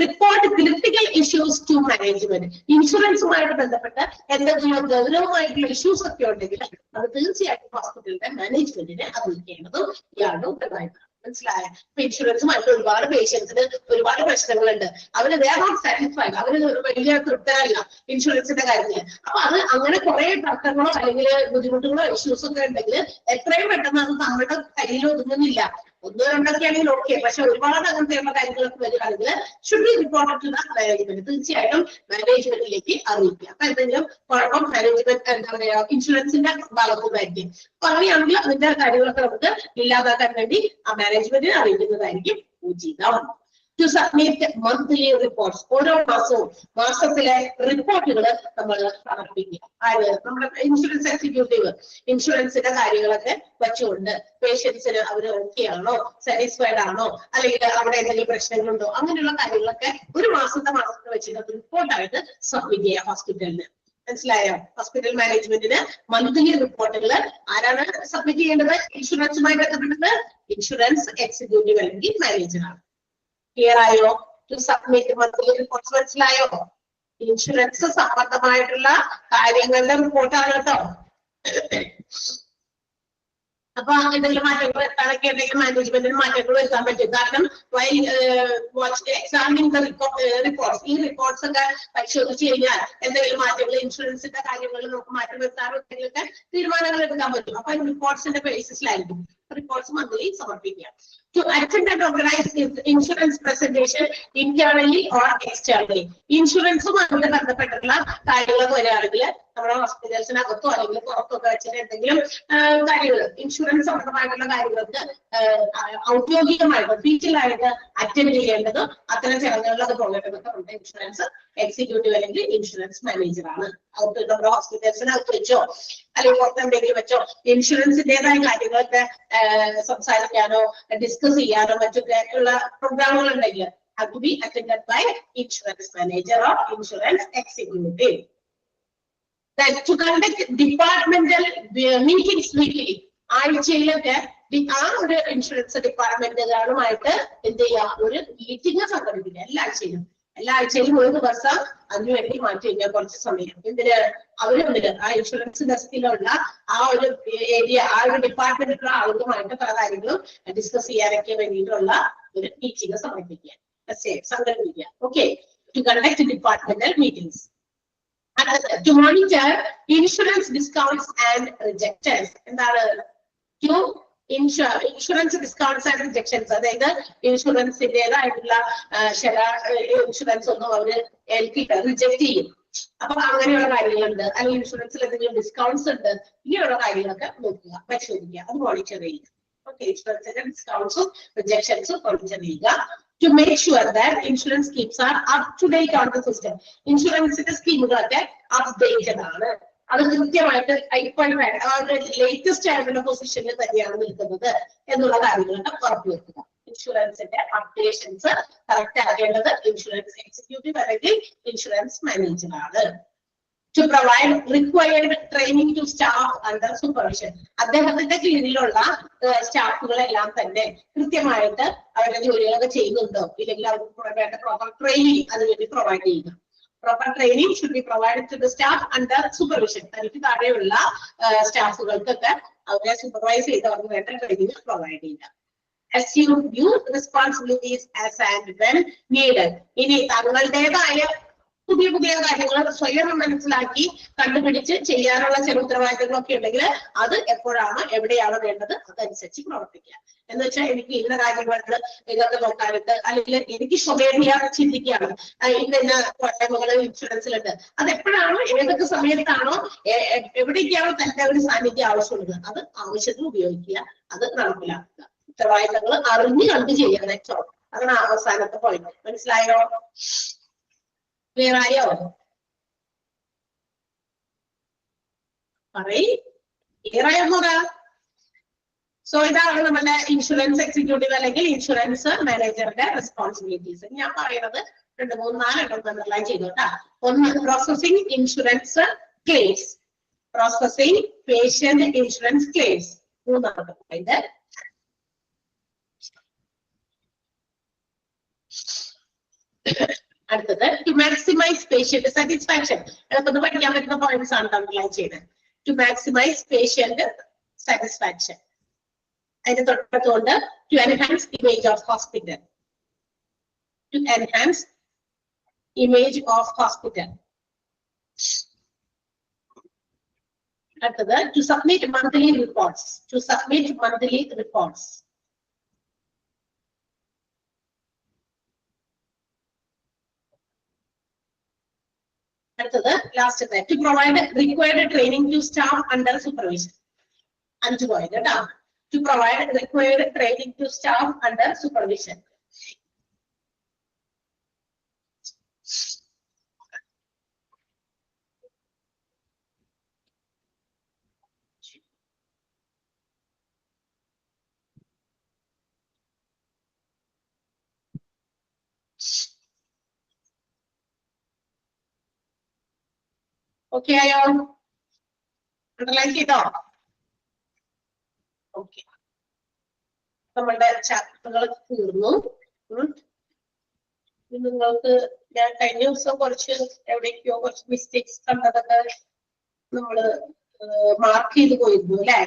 Report critical issues to management. ഇൻഷുറൻസുമായിട്ട് ബന്ധപ്പെട്ട് എന്തെങ്കിലും ഗൗരവമായിട്ടുള്ള ഇഷ്യൂസ് ഒക്കെ ഉണ്ടെങ്കിൽ അത് തീർച്ചയായിട്ടും ഹോസ്പിറ്റലിന്റെ മാനേജ്മെന്റിനെ അറിയിക്കേണ്ടതും ഇയാളുടെ ഉത്തരവാദിത്തമാണ്. മനസ്സിലായോ? ഇപ്പൊ ഇൻഷുറൻസുമായിട്ട് ഒരുപാട് പേഷ്യൻസിന് ഒരുപാട് പ്രശ്നങ്ങളുണ്ട്, അവര് നോട്ട് സാറ്റിസ്ഫൈഡ്, അവര് വലിയ തൃപ്തരല്ല ഇൻഷുറൻസിന്റെ കാര്യത്തില്. അപ്പൊ അത് അങ്ങനെ കുറെ തർക്കങ്ങളോ അല്ലെങ്കിൽ ബുദ്ധിമുട്ടുകളോ ഇഷ്യൂസ് ഒക്കെ ഉണ്ടെങ്കിൽ എത്രയും പെട്ടെന്ന് അത് നമ്മുടെ കയ്യിൽ ഒതുങ്ങുന്നില്ല. ഒന്നോ രണ്ടൊക്കെ ആണെങ്കിൽ ഓക്കെ, പക്ഷെ ഒരുപാട് അങ്ങനത്തെയുള്ള കാര്യങ്ങളൊക്കെ വരികയാണെങ്കിൽ should be reported to the management. തീർച്ചയായിട്ടും മാനേജ്മെന്റിലേക്ക് അറിയിക്കുക. അപ്പൊ എന്തെങ്കിലും കുഴപ്പം മാനേജ്മെന്റ് എന്താ പറയാ ഇൻഷുറൻസിന്റെ ഭാഗത്തുനിന്നായിരിക്കും. അപ്പൊ അങ്ങനെയാണെങ്കിൽ അതിന്റെ കാര്യങ്ങളൊക്കെ നമുക്ക് ഇല്ലാതാക്കാൻ വേണ്ടി ആ മാനേജ്മെന്റിനെ അറിയിക്കുന്നതായിരിക്കും ഉചിതം. To submit monthly reports. ഓരോ മാസത്തിലെ റിപ്പോർട്ടുകൾ നമ്മൾ സമർപ്പിക്കുക. നമ്മുടെ ഇൻഷുറൻസ് എക്സിക്യൂട്ടീവ് ഇൻഷുറൻസിന്റെ കാര്യങ്ങളൊക്കെ വെച്ചുകൊണ്ട് പേഷ്യൻസിന് അവര് ഓക്കെ ആണോ, സാറ്റിസ്ഫൈഡ് ആണോ, അല്ലെങ്കിൽ അവിടെ എന്തെങ്കിലും പ്രശ്നങ്ങളുണ്ടോ, അങ്ങനെയുള്ള കാര്യങ്ങളൊക്കെ ഒരു മാസത്തെ വെച്ചിട്ട് റിപ്പോർട്ടായിട്ട് സബ്മിറ്റ് ചെയ്യാം ഹോസ്പിറ്റലിന്. മനസ്സിലായോ? ഹോസ്പിറ്റൽ മാനേജ്മെന്റിന് മന്ത്ലി റിപ്പോർട്ടുകൾ ആരാണ് സബ്മിറ്റ് ചെയ്യേണ്ടത്? ഇൻഷുറൻസുമായി ബന്ധപ്പെട്ടത് ഇൻഷുറൻസ് എക്സിക്യൂട്ടീവ് അല്ലെങ്കിൽ മാനേജറാണ്. ക്ലിയർ ആയോ? To submit monthly reports. മനസ്സിലായോ? ഇൻഷുറൻസ് സംബന്ധമായിട്ടുള്ള കാര്യങ്ങളുടെ റിപ്പോർട്ടാണ് കേട്ടോ. അപ്പൊ എന്തെങ്കിലും മാറ്റങ്ങൾ വരുത്താനൊക്കെ എന്തെങ്കിലും മാനേജ്മെന്റിന് മാറ്റങ്ങൾ വരുത്താൻ പറ്റും. കാരണം എക്സാമിനിങ് ദ റിപ്പോർട്ട്സ്, ഈ റിപ്പോർട്ട്സ് ഒക്കെ പരിശോധിച്ച് കഴിഞ്ഞാൽ എന്തെങ്കിലും മാറ്റങ്ങൾ ഇൻഷുറൻസിന്റെ കാര്യങ്ങളിൽ നമുക്ക് മാറ്റം വരുത്താനോ എന്തെങ്കിലുമൊക്കെ തീരുമാനങ്ങൾ എടുക്കാൻ പറ്റും. അപ്പൊ റിപ്പോർട്ട്സിന്റെ ബേസിസിലായിരിക്കും റിപ്പോർട്ട്സ് മന്ത്ലി സമർപ്പിക്കുക. To attend and organize insurance presentation internally or externally. ഇൻഷുറൻസുമായിട്ട് ബന്ധപ്പെട്ടുള്ള കാര്യങ്ങളൊക്കെ വരികയാണെങ്കിൽ നമ്മുടെ ഹോസ്പിറ്റൽസിനകത്തോ അല്ലെങ്കിൽ പുറത്തൊക്കെ വെച്ചിട്ട് എന്തെങ്കിലും കാര്യങ്ങൾ ഇൻഷുറൻസ് സംബന്ധമായിട്ടുള്ള കാര്യങ്ങൾക്ക് ഔദ്യോഗികമായിട്ട് ഒഫീഷ്യലായിട്ട് അറ്റൻഡ് ചെയ്യേണ്ടതും അത്തരം ചടങ്ങുകളിലൊക്കെ പോകേണ്ടതൊക്കെ നമ്മുടെ ഇൻഷുറൻസ് എക്സിക്യൂട്ടീവ് അല്ലെങ്കിൽ ഇൻഷുറൻസ് മാനേജറാണ്. നമ്മുടെ ഹോസ്പിറ്റൽസിനകത്ത് വെച്ചോ അല്ലെങ്കിൽ പുറത്തെന്തെങ്കിലും വെച്ചോ ഇൻഷുറൻസിന്റേതായ കാര്യങ്ങളൊക്കെ സംസാരിക്കാനോ ഡിസ്കസ് ചെയ്യാനോ മറ്റൊക്കെ ഉള്ള പ്രോഗ്രാമുകൾ ഉണ്ടെങ്കിൽ അത് be attended by insurance manager or insurance executive. Then to conduct departmental meetings weekly. ആഴ്ചയിലൊക്കെ ആ ഒരു ഇൻഷുറൻസ് ഡിപ്പാർട്ട്മെന്റുകളുമായിട്ട് എന്ത് ചെയ്യാം, ഒരു മീറ്റിംഗ് സംഘടിപ്പിക്കുക എല്ലാ ആഴ്ചയിലും ഒരു ദിവസം അതിനുവേണ്ടി മാറ്റി കഴിഞ്ഞാൽ കുറച്ച് സമയം ഇതിന് അവരുണ്ട് ആ ഇൻഷുറൻസ് ഡെസ്കിലുള്ള ആ ഒരു ഏരിയ ആ ഒരു ഡിപ്പാർട്ട്മെന്റിലുള്ള ആളുകളുമായിട്ട് പല കാര്യങ്ങളും ഡിസ്കസ് ചെയ്യാനൊക്കെ വേണ്ടിയിട്ടുള്ള ഒരു മീറ്റിംഗ് സംഘടിപ്പിക്കുക. Okay, to conduct departmental meetings. To monitor insurance discounts and rejections. എന്താണ് to insurance discounts and rejections. അതായത് ഇൻഷുറൻസിന്റേതായിട്ടുള്ള ചില ഇൻഷുറൻസ് ഒന്നും അവര് റിജക്ട് ചെയ്യും. അപ്പൊ അങ്ങനെയുള്ള കാര്യങ്ങളുണ്ട്, അല്ലെങ്കിൽ ഇൻഷുറൻസിൽ എന്തെങ്കിലും ഡിസ്കൗണ്ട്സ് ഉണ്ട്, ഇങ്ങനെയുള്ള കാര്യങ്ങളൊക്കെ നോക്കുക, പരിശോധിക്കുക, അത് മോണിറ്റർ ചെയ്യുക. ഓക്കെ, ഇൻഷുറൻസിന്റെ ഡിസ്കൗണ്ട്സും റിജക്ഷൻസും മോണിറ്റർ ചെയ്യുക. To make sure that insurance schemes are up to date on the system. ഇൻഷുറൻസിന്റെ സ്കീമുകളൊക്കെ അപ്ഡേറ്റഡ് ആണ്, അത് കൃത്യമായിട്ട് ലേറ്റസ്റ്റ് ആയിട്ടുള്ള പൊസിഷനിൽ തന്നെയാണ് നിൽക്കുന്നത് എന്നുള്ള കാര്യങ്ങളൊക്കെ ഉറപ്പുവെക്കുക. ഇൻഷുറൻസിന്റെ അപ്ഡേഷൻസ് കറക്റ്റ് ആക്കേണ്ടത് ഇൻഷുറൻസ് എക്സിക്യൂട്ടീവ് അല്ലെങ്കിൽ ഇൻഷുറൻസ് മാനേജർ ആണ്. To provide required training to staff under supervision. അദ്ദേഹത്തിന്റെ കീഴിലുള്ള സ്റ്റാഫുകളെല്ലാം തന്നെ കൃത്യമായിട്ട് അവരുടെ ജോലികളൊക്കെ ചെയ്യുന്നുണ്ടോ, ഇല്ലെങ്കിൽ അവർക്ക് വേണ്ട പ്രോപ്പർ ട്രെയിനിങ് അതിനുവേണ്ടി പ്രൊവൈഡ് ചെയ്യുക. Proper training should be provided to the staff under supervision. തനിക്ക് താഴെയുള്ള സ്റ്റാഫുകൾക്കൊക്കെ അവരെ സൂപ്പർവൈസ് ചെയ്തവർക്ക് വേണ്ട ട്രെയിനിങ് പ്രൊവൈഡ് ചെയ്യുക. Assume new responsibilities as and when needed. ഇനി തങ്ങളുടേതായ പുതിയ കാര്യങ്ങൾ സ്വയം മനസ്സിലാക്കി കണ്ടുപിടിച്ച് ചെയ്യാനുള്ള ചില ഉത്തരവാദിത്തങ്ങളൊക്കെ ഉണ്ടെങ്കിൽ അത് എപ്പോഴാണ് എവിടെയാണ് വേണ്ടത് അതനുസരിച്ച് പ്രവർത്തിക്കുക. എന്ന് വെച്ചാൽ എനിക്ക് ഇന്ന കാര്യങ്ങൾ ഇതൊക്കെ നോക്കാനുണ്ട്, അല്ലെങ്കിൽ എനിക്ക് സ്വമേധയാ ചിന്തിക്കുകയാണ് ഇന്ന കോട്ടയങ്ങൾ ഇൻഷുറൻസിലുണ്ട്, അത് എപ്പോഴാണോ ഏതൊക്കെ സമയത്താണോ എവിടേക്കാണോ തന്റെ ഒരു സാന്നിധ്യം ആവശ്യമുള്ളത് അത് ആവശ്യത്തിന് ഉപയോഗിക്കുക, അത് നടപ്പിലാക്കുക. ഉത്തരവാദിത്തങ്ങൾ അറിഞ്ഞു കണ്ടു ചെയ്യാൻ വെച്ചോ, അതാണ് അവസാനത്തെ പോയിന്റ്. മനസ്സിലായോ? ക്ലിയർ ആയോ? ക്ലിയർ ആയോടാ? സോ ഇതാണ് നമ്മുടെ ഇൻഷുറൻസ് എക്സിക്യൂട്ടീവ് അല്ലെങ്കിൽ ഇൻഷുറൻസ് മാനേജറുടെ റെസ്പോൺസിബിലിറ്റീസ്. ഞാൻ പറയുന്നത് 2, 3, 4 എണ്ണം അണ്ടർലൈൻ ചെയ്തോട്ടാ. ഒന്ന്, processing insurance claims, processing patient insurance claims. മൂന്നാമത്തെ പോയിന്റ് അടുത്തത് ടു മാക്സിമൈസ് പേഷ്യന്റ് സാറ്റിസ്ഫാക്ഷൻ. എളുപ്പം പഠിക്കാൻ പറ്റുന്ന പോയിന്റ്സ് ആണ് അണ്ടർലൈൻ ചെയ്തത്. To maximise patient satisfaction. അതിന്റെ തൊട്ടടുത്തുകൊണ്ട് to enhance image of hospital, to enhance image of hospital. അടുത്തത് to submit monthly reports, to submit monthly reports. അടുത്തത് last to provide required training to staff under supervision. 5 point കേട്ടോ. To provide required training to staff under supervision. Okay ആയോ? അണ്ടർലൈൻ ചെയ്തോ? ഓക്കെ, നമ്മളുടെ ചാപ്റ്ററുകൾ തീർന്നു. നിങ്ങൾക്ക് ഞാൻ കഴിഞ്ഞ ദിവസം കുറച്ച് എവിടേക്കോ കുറച്ച് മിസ്റ്റേക്സ് കണ്ടതൊക്കെ നമ്മള് മാർക്ക് ചെയ്ത് പോയിരുന്നു അല്ലെ?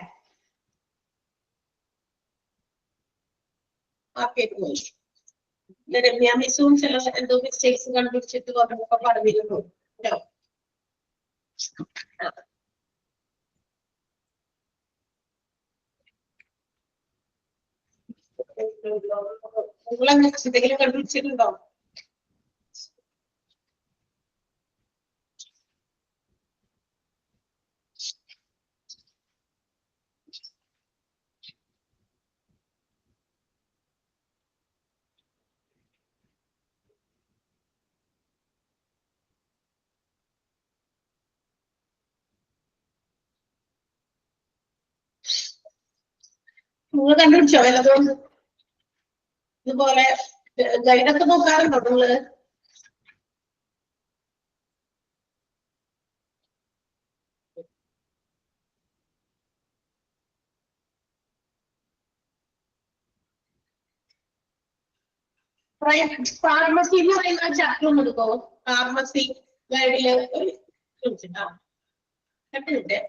മാർക്ക് ചെയ്ത് പോയി. രമ്യ മിസ്സും ചില എന്തോ മിസ്റ്റേക്സ് കണ്ടുപിടിച്ചിട്ട് വന്നപ്പോ പറഞ്ഞിരുന്നു കേട്ടോ. നിങ്ങളെന്തെങ്കിലും കണ്ടുപിടിച്ചിട്ടുണ്ടോ? നിങ്ങൾ കണ്ടുപിടിച്ചോ വല്ലതും? ഇതുപോലെ ഗൈഡൊക്കെ നോക്കാറുണ്ടോ നിങ്ങള്? ഫാർമസി എന്ന് പറയുന്ന ചാപ്റ്റർ ഒന്ന് എടുക്കോ. ഫാർമസി ഗൈഡില് കേട്ടിട്ട്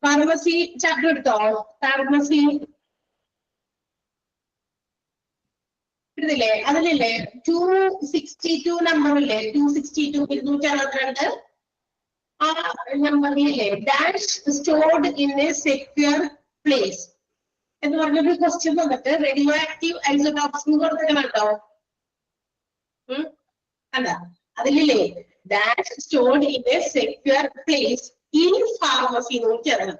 ഫാർമസി ചാപ്റ്റർ എടുത്തോ. ഫാർമസി എടുത്തില്ലേ? അതിലില്ലേ 262 നമ്പറില്ലേ? 262 262 ആ നമ്പറിലില്ലേ dash stored in a secure place എന്ന് പറഞ്ഞൊരു ക്വസ്റ്റ്യൻ വന്നിട്ട് റേഡിയോ ആക്റ്റീവ് ഐസോടോപ്സ് കൊടുത്തിട്ടുണ്ടോ? അല്ല, അതിലില്ലേ dash stored in a secure place in pharmacy നോക്കി അറിയണം.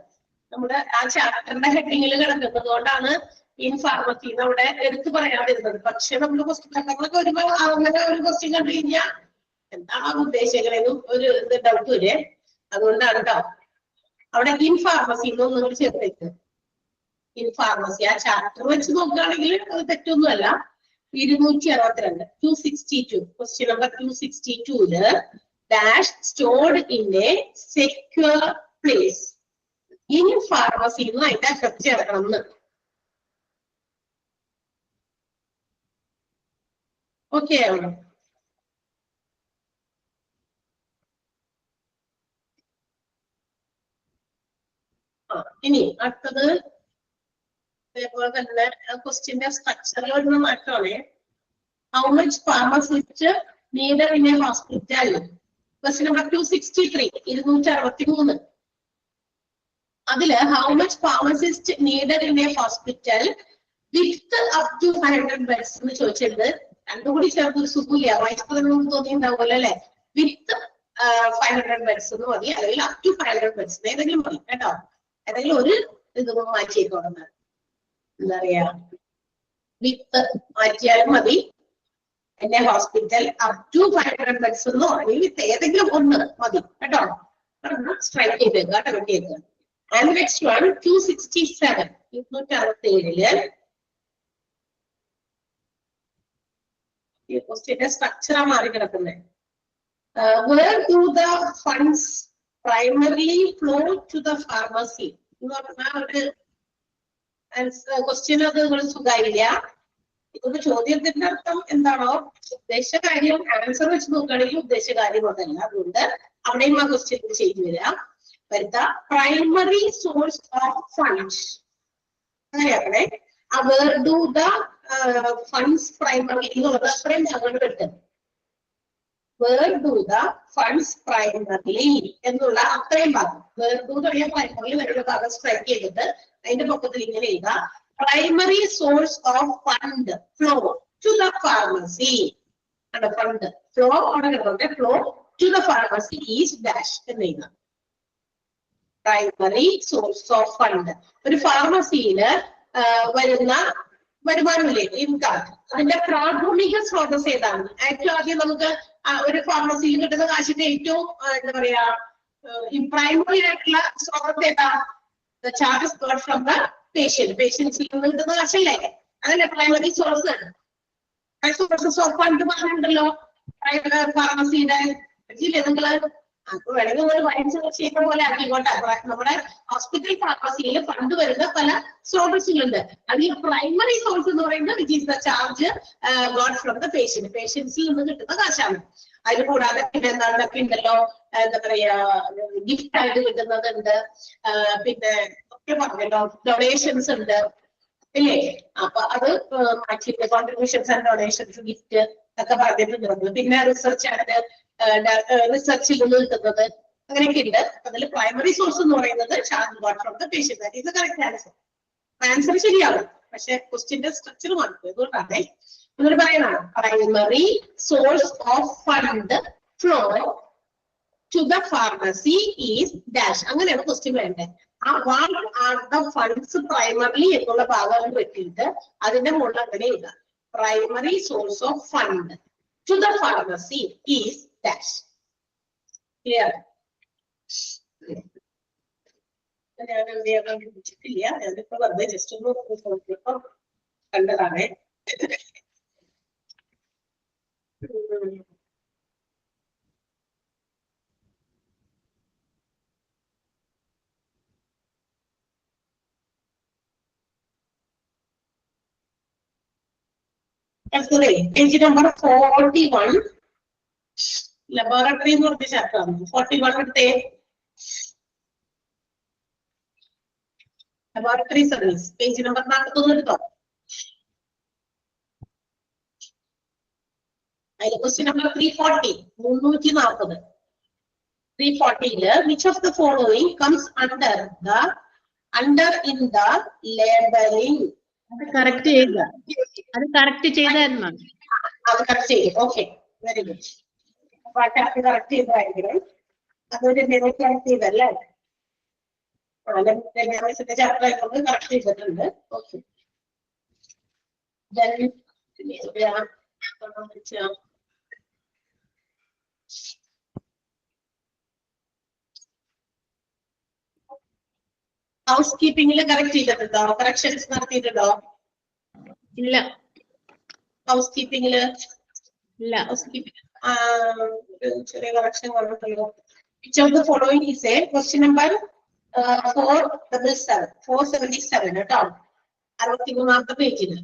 നമ്മുടെ ആ ചാപ്റ്ററിന്റെ ഹെഡിങ്ങിൽ കിടക്കുന്നത് കൊണ്ടാണ് ഇൻ ഫാർമസി അവിടെ എടുത്തു പറയാതിരുന്നത്. പക്ഷെ നമ്മൾ ക്വസ്റ്റ്യൻ പേപ്പറിലൊക്കെ വരുമ്പോ അങ്ങനെ ഒരു ക്വസ്റ്റ്യൻ കണ്ടു കഴിഞ്ഞാൽ എന്താണ് ഉദ്ദേശിക്കണെന്നും ഒരു ഡൗട്ട് വരെ. അതുകൊണ്ടാണ് കേട്ടോ അവിടെ ഇൻ ഫാർമസി എന്നൊന്നും കൂടി ചേർത്തേക്ക്. ഇൻ ഫാർമസി ആ ചാപ്റ്റർ വെച്ച് നോക്കുകയാണെങ്കിൽ അത് തെറ്റൊന്നുമല്ല. 262 262 question number 262 dash stored in a secure place in pharmacy എന്ന് അതിന്റെ അകത്ത് ചേർക്കണം എന്ന്. ഓക്കെ ആണോ? ഇനി അടുത്തത് അതേപോലെ തന്നെ ക്വസ്റ്റ്യന്റെ സ്ട്രക്ചറിൽ വരുന്ന മാറ്റമാണ്. How much pharmacist needed in a hospital. Question number 263 263 അതില് how much pharmacist needed in a hospital with up to 500 beds എന്ന് ചോദിച്ചിട്ടുണ്ട്. രണ്ടും കൂടി ചേർത്ത് ഒരു സുഖമില്ല, വായിച്ചപ്പോൾ നമുക്ക് തോന്നിയിട്ടുണ്ടാവുമല്ലോ അല്ലെ. വിത്ത് 500 ബെഡ്സ് എന്ന് മതി, അല്ലെങ്കിൽ അപ് ടു 500 ബെഡ്സ് ഏതെങ്കിലും മതി കേട്ടോ. ഏതെങ്കിലും ഒരു ഇത് മാറ്റിയേക്കോളുന്നത് എന്താ പറയാ, വിത്ത് മാറ്റിയാലും മതി, എന്റെ ഹോസ്പിറ്റൽ അപ് ടു 500 ബെഡ്സ് എന്നോ അല്ലെങ്കിൽ ഏതെങ്കിലും ഒന്ന് മതി കേട്ടോ. സ്ട്രൈക്ക് ചെയ്തേക്കുക കേട്ടോ, കെട്ടിയേക്കുക. ആൻഡ് നെക്സ്റ്റ് വൺ 267 267 ഈ ക്വസ്റ്റ്യന്റെ സ്ട്രക്ചറാ മാറി കിടക്കുന്നത്. Where do the funds primarily flow to the pharmacy? എന്ന് പറഞ്ഞാൽ ഒരു ക്വസ്റ്റ്യൻ അത് നിങ്ങൾ സുഖമായില്ല. ഇതൊന്ന് ചോദ്യത്തിന്റെ അർത്ഥം എന്താണോ ഉദ്ദേശിച്ച കാര്യം ആൻസർ വെച്ച് നോക്കുകയാണെങ്കിൽ ഉദ്ദേശിച്ച കാര്യം അതല്ല. അതുകൊണ്ട് അവിടെയും ആ ക്വസ്റ്റ്യൻ ചെയ്തു വരുത്ത പ്രൈമറി സോഴ്സ് ഓഫ് ഫണ്ട്സ് അങ്ങനെയാണേ. Where do the funds primarily എന്നുള്ളത് അത്രയും ഭാഗങ്ങൾ കിട്ടും. Where do the funds primarily എന്നുള്ള അത്രയും ഭാഗം where do തുടങ്ങിയ പ്രൈമറി വരെയുള്ള ഭാഗം സ്ട്രൈക്ക് ചെയ്തിട്ട് അതിന്റെ പൊക്കത്തിൽ ഇങ്ങനെ എഴുതുക primary source of fund flow to the pharmacy. Fund flow അവിടെ കിടക്കുന്നത് flow to the pharmacy is dash എന്ന് എഴുതാം. പ്രൈമറി സോഴ്സ് ഓഫ് ഫണ്ട് ഒരു ഫാർമസിയില് വരുന്ന വരുമാനമില്ലേ, ഇൻകം, അതിന്റെ പ്രാഥമിക സ്രോതസ് ഏതാണ്? ഏറ്റവും ആദ്യം നമുക്ക് ഒരു ഫാർമസിയിൽ കിട്ടുന്ന കാശിന്റെ ഏറ്റവും എന്താ പറയാ പ്രൈമറി ആയിട്ടുള്ള സ്രോതസ് ഏതാ? Charges got from the patient. പേഷ്യൻസിൽ നിന്ന് കിട്ടുന്ന കാശല്ലേ, അതല്ലേ primary source. Sources of fund പറഞ്ഞിട്ടുണ്ടല്ലോ ഫാർമസിയുടെ നിങ്ങള് അപ്പൊ വേണമെങ്കിൽ നിങ്ങൾ വായിച്ച ചെയ്യുന്ന പോലെ ആക്കിക്കോട്ടെ. നമ്മുടെ ഹോസ്പിറ്റൽ ഫാർമസിയിൽ ഫണ്ട് വരുന്ന പല സ്രോതസ്സുകളുണ്ട്. അതിൽ പ്രൈമറി സോഴ്സ് എന്ന് പറയുന്നത് which is the charge got from the patient. പേഷ്യൻസിൽ നിന്ന് കിട്ടുന്ന കാശാണ്. അതിന് കൂടാതെ പിന്നെ എന്തൊക്കെ ഉണ്ടല്ലോ, എന്താ പറയാ ഗിഫ്റ്റ് ആയിട്ട് കിട്ടുന്നതുണ്ട്, പിന്നെ ഒക്കെ പറഞ്ഞല്ലോ ഡൊണേഷൻസ് ഉണ്ട് ഇല്ലേ. അപ്പൊ അത് maximum contributions and donations gift ഒക്കെ പറഞ്ഞിട്ടുണ്ട്. പിന്നെ റിസർച്ച് ആയിട്ട് റിസർച്ചിൽ നിന്ന് കിട്ടുന്നത് അങ്ങനെയൊക്കെ ഉണ്ട്. അതിൽ പ്രൈമറി സോഴ്സ് എന്ന് പറയുന്നത് charge got from the patient. ഇത് കറക്റ്റ് ആൻസർ. ആൻസർ ശരിയാവും, പക്ഷെ ക്വസ്റ്റ്യന്റെ സ്ട്രക്ചർ മാറ്റും. അതുകൊണ്ടാണ് എന്നിട്ട് പറയുന്നതാണ് primary source of fund flow to the pharmacy is dash. അങ്ങനെയാണ് ക്വസ്റ്റ്യൻ വേണ്ടത്. ആ what are the funds primary എന്നുള്ള ഭാഗം വെട്ടിയിട്ട് അതിന്റെ മുകളിൽ അങ്ങനെ എഴുതാം. Primary source of fund to the pharmacy is dash. Clear? ഞാൻ വിളിച്ചിട്ടില്ല, ഞാനിപ്പോ വെറുതെ ജസ്റ്റ് ഒന്ന് നോക്കിയപ്പോ കണ്ടതാണ്. പേജ് നമ്പർ 41 ലബോറട്ടറി എന്ന് പറഞ്ഞ ചാപ്റ്റർ ആണ്. 41 എടുത്തേ. ലബോറട്ടറി സർവീസ് പേജ് നമ്പർ 41 എടുത്തോ. അതിൽ question number 340 340. 340 which of the following comes under in the labelling. അത് കറക്റ്റ് ചെയ്യുക. അത് കറക്റ്റ് ചെയ്തായിരുന്നു. അത് കറക്റ്റ് ചെയ്യും. Okay, very good. അത് കറക്റ്റ് ചെയ്തായിരിക്കണം. അതൊരു കറക്റ്റ് ചെയ്തല്ലേ. ചാപ്റ്റർ ആയതുകൊണ്ട് കറക്റ്റ് ചെയ്തിട്ടുണ്ട്. ഓക്കെ, ഹൗസ് കീപ്പിംഗിൽ കറക്റ്റ് ചെയ്തിട്ടുണ്ടോ? കറക്ഷൻസ് നടത്തിയിട്ടുണ്ടോ? ഇല്ല. ഹൗസ് കീപ്പിംഗില് ഇല്ല. ഹൗസ് കീപ്പിംഗ് ചെറിയ കറക്ഷൻ വന്നിട്ടുള്ളൂ. Which of the following is A question number 477 കേട്ടോ, 63ാമത്തെ പേജില്.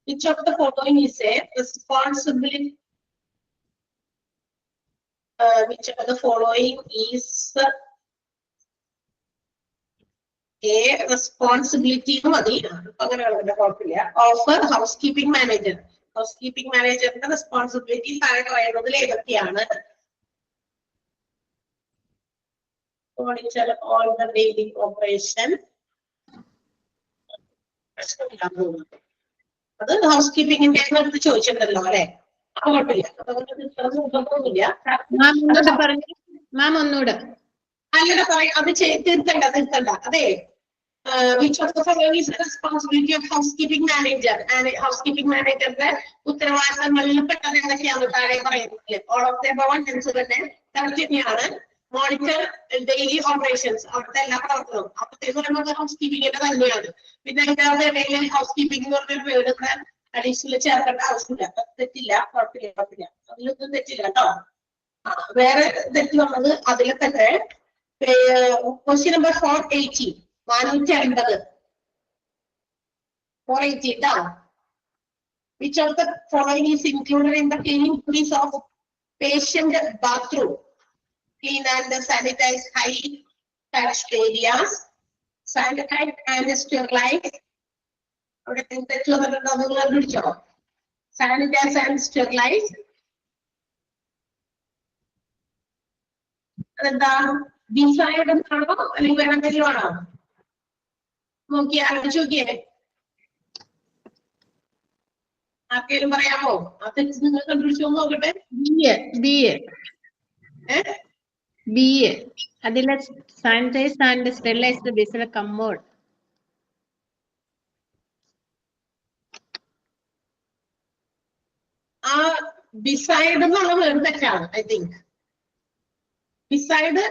Which of the following is A responsibility which of the following is a responsibility of a housekeeping manager. Housekeeping manager responsibility monitor all the daily operation. അത് ഹൗസ്കീപ്പിംഗിന്റെ ചോദിച്ചിട്ടുണ്ടല്ലോ അല്ലെ. മാം ഒന്നുകൂടെ അല്ലട പറയും. അത് തീർക്കണ്ട അതെ which of the following is the responsibility of housekeeping manager? And housekeeping manager ഉത്തരവാദിത്തങ്ങളിൽ പെട്ടത് എന്തൊക്കെയാണ് താഴെ പറയുന്നത്? All of the above answer തന്നെ correct തന്നെയാണ്. മോണിറ്റർ ഡെയിലി ഓപ്പറേഷൻസ് അവിടുത്തെ എല്ലാ പ്രവർത്തനവും അപ്പത്തേക്ക് പറയുന്നത് ഹൗസ്കീപ്പിങ്ങിന്റെ തന്നെയാണ്. പിന്നെ അതിന്റെ ഇടയിൽ ഹൗസ്കീപ്പിംഗ് എന്ന് പറഞ്ഞൊരു വേർഡ് ഇവിടെ അഡീഷണൽ ചേർക്കേണ്ട ആവശ്യമില്ല. തെറ്റില്ല, കുഴപ്പമില്ല, അതിലൊന്നും തെറ്റില്ല കേട്ടോ. വേറെ തെറ്റ് വന്നത് അതിലെ തന്നെ ക്വസ്റ്റ്യൻ നമ്പർ 480 450 480 ട്ടോ. Which of the following is included in the cleaning duties of patient bathroom? Clean and sanitize high touched areas, sanitize and sterilize. അവിടെ തെറ്റ് വന്നിട്ടുണ്ടോ നിങ്ങൾ കണ്ടുപിടിച്ചോ? Sanitize and sterilize. അതെന്താ? ഡിസൈഡ് എന്നാണോ അല്ലെങ്കിൽ വേറെ എന്തെങ്കിലും ആണോ? നോക്കിയേ, ആലോചിച്ച് നോക്കിയേ. ആർക്കെങ്കിലും പറയാമോ? ആ തെറ്റ് നിങ്ങൾ കണ്ടുപിടിച്ചോ നോക്കട്ടെ. ബി എ അതിലെ സാനിറ്റൈസ് ആൻഡ് സ്റ്റെറിലൈസ്ഡ് ബേസിലെ കമ്മോഡ്. ആ ഡിസൈഡ് എന്നുള്ള വേർഡ് തെറ്റാണ്. ഐ തിങ്ക് ഡിസൈഡ്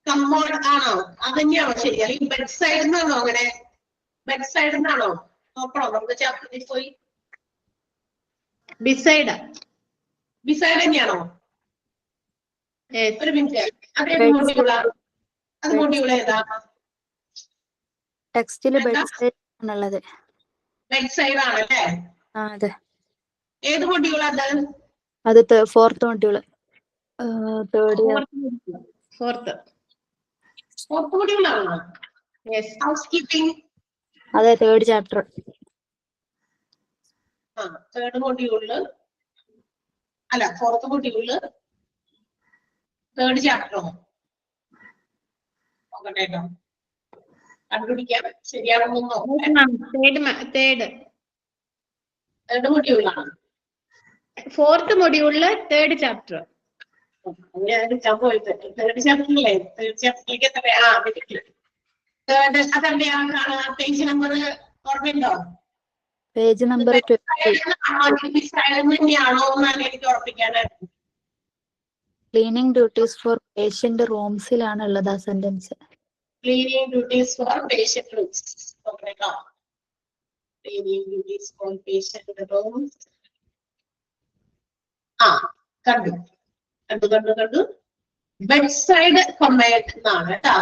കമ്മോഡ് ആണോ? അതന്നെയാണോ ശരി? അല്ലെങ്കിൽ ബെഡ് സൈഡ് എന്നാണോ? അങ്ങനെ ബെഡ് സൈഡ് എന്നാണോ? നോക്കണോ? നമുക്ക് ചാപ്റ്ററിൽ പോയി ഡിസൈഡ് തന്നെയാണോ? ഒരു മിനിറ്റ്, അതേത് മൊഡ്യൂളാണ്? അത് മൊഡ്യൂൾ ഏതാ? ടെക്സ്റ്റില് ബെഡ് സൈഡ് ആണുള്ളത്. ബെഡ് സൈഡ് ആണല്ലേ? അതെ. ഏത് മൊഡ്യൂളാ അത് ഫോർത്ത് മൊഡ്യൂള്. ഫോർത്ത് മൊഡ്യൂളാണോ? ഹൗസ്കീപ്പിംഗ്. അതെ, തേർഡ് ചാപ്റ്റർ. തേർഡ് മൊഡ്യൂളില് അല്ല, ഫോർത്ത് മൊഡ്യൂളില് തേർഡ് ചാപ്റ്ററോ? നോക്കട്ടെ കേട്ടോ, കണ്ടുപിടിക്കാം. ശരിയാണെന്നോ? തേർഡ് മൊഡ്യൂളാണ്. ഫോർത്ത് മൊഡ്യൂളില് തേർഡ് ചാപ്റ്റർ. തേർഡ് ചാപ്റ്ററിലെ തേർഡ് ചാപ്റ്ററിലേക്ക് എത്രയാ? തേർഡ് അതെവിടെയാണ്? പേജ് നമ്പർ ഓർമ്മയുണ്ടോ? Page number 20. തന്നെയാണോ എന്നാണ് എനിക്ക് ഉറപ്പിക്കാനായിട്ട്. ക്ലീനിങ് ഡ്യൂട്ടീസ് ഫോർ പേഷ്യന്റ് റൂംസിലാണ് ഉള്ളത് ആ sentence. Cleaning duties for patient rooms. Cleaning duties for patient rooms. കണ്ടു. ബെഡ് സൈഡ് കൊമേഡ് എന്നാണ് കേട്ടോ.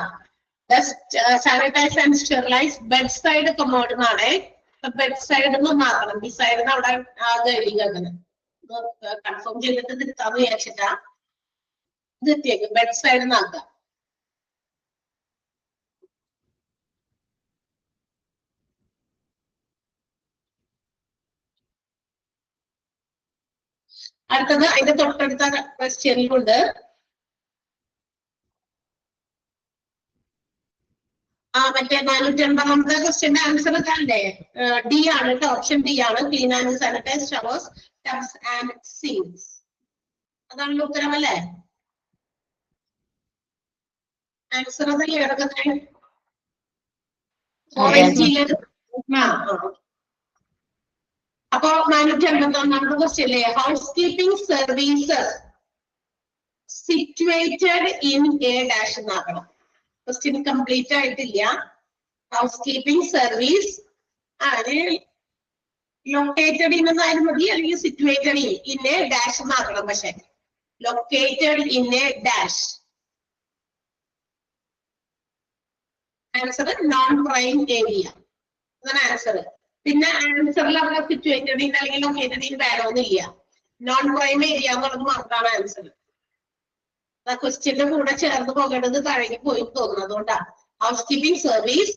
Sanitise and sterilise bedside commode എന്നാണ്. ബെഡ് സൈഡ് എന്ന് മാത്രം, ഈ സൈഡ് അവിടെ അങ്ങനെ കൺഫേം ചെയ്തിട്ട് തിരുത്താന്ന് വിചാരിച്ചിട്ടാ നിർത്തിയേക്ക്. Bed side എന്നാക്കാം. അടുത്തത് അതിന്റെ തൊട്ടടുത്ത ക്വസ്റ്റ്യനിലുണ്ട്. മറ്റേ 480 ക്വസ്റ്റ്യന്റെ ആൻസർ തന്നെ ഡി ആണ് കേട്ടോ. ഓപ്ഷൻ ഡി ആണ്. Clean and sanitise showers, tubs and sinks. അതാണല്ലോ ഉത്തരം അല്ലേ? ആൻസർ അതല്ലേ കിടക്കുന്നത്? അപ്പൊ 481 ക്വസ്റ്റ്യൻ അല്ലേ? Housekeeping services situated in a dash എന്നാക്കണം. ക്വസ്റ്റ്യൻ കംപ്ലീറ്റ് ആയിട്ടില്ല. Housekeeping service located in എന്നായാലും മതി, അല്ലെങ്കിൽ സിറ്റുവേറ്റഡ് ഇൻ എ ഡാഷ് എന്നാക്കണം. പക്ഷെ located in a dash. Answer non prime area അതാണ് ആൻസർ. പിന്നെ ആൻസറിൽ അവിടെ സിറ്റുവേറ്റഡ് ഇൻ അല്ലെങ്കിൽ ലൊക്കേറ്റഡ് ഇൻ വേണമെന്നില്ല. നോൺ പ്രൈം ഏരിയ എന്നുള്ളത് മാത്രമാണ് ആൻസർ. ക്വസ്റ്റ്യന്റെ കൂടെ ചേർന്ന് പോകേണ്ടത് താഴേക്ക് പോയി തോന്നുന്നു. അതുകൊണ്ടാണ് housekeeping service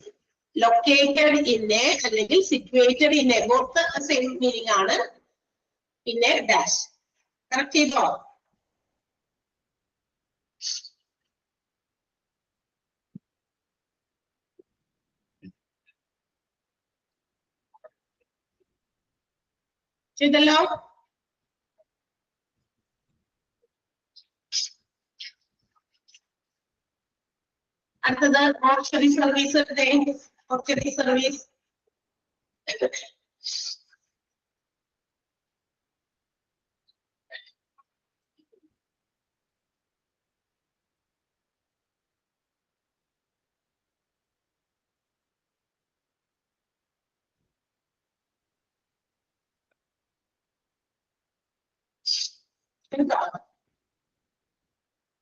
located in a അല്ലെങ്കിൽ situated in a, both same meaning ആണ്. പിന്നെ ഡാഷ്. കറക്റ്റ് ചെയ്തോ? ചെയ്തല്ലോ? അടുത്തത് മോർച്ചറി സർവീസ് auxiliary service.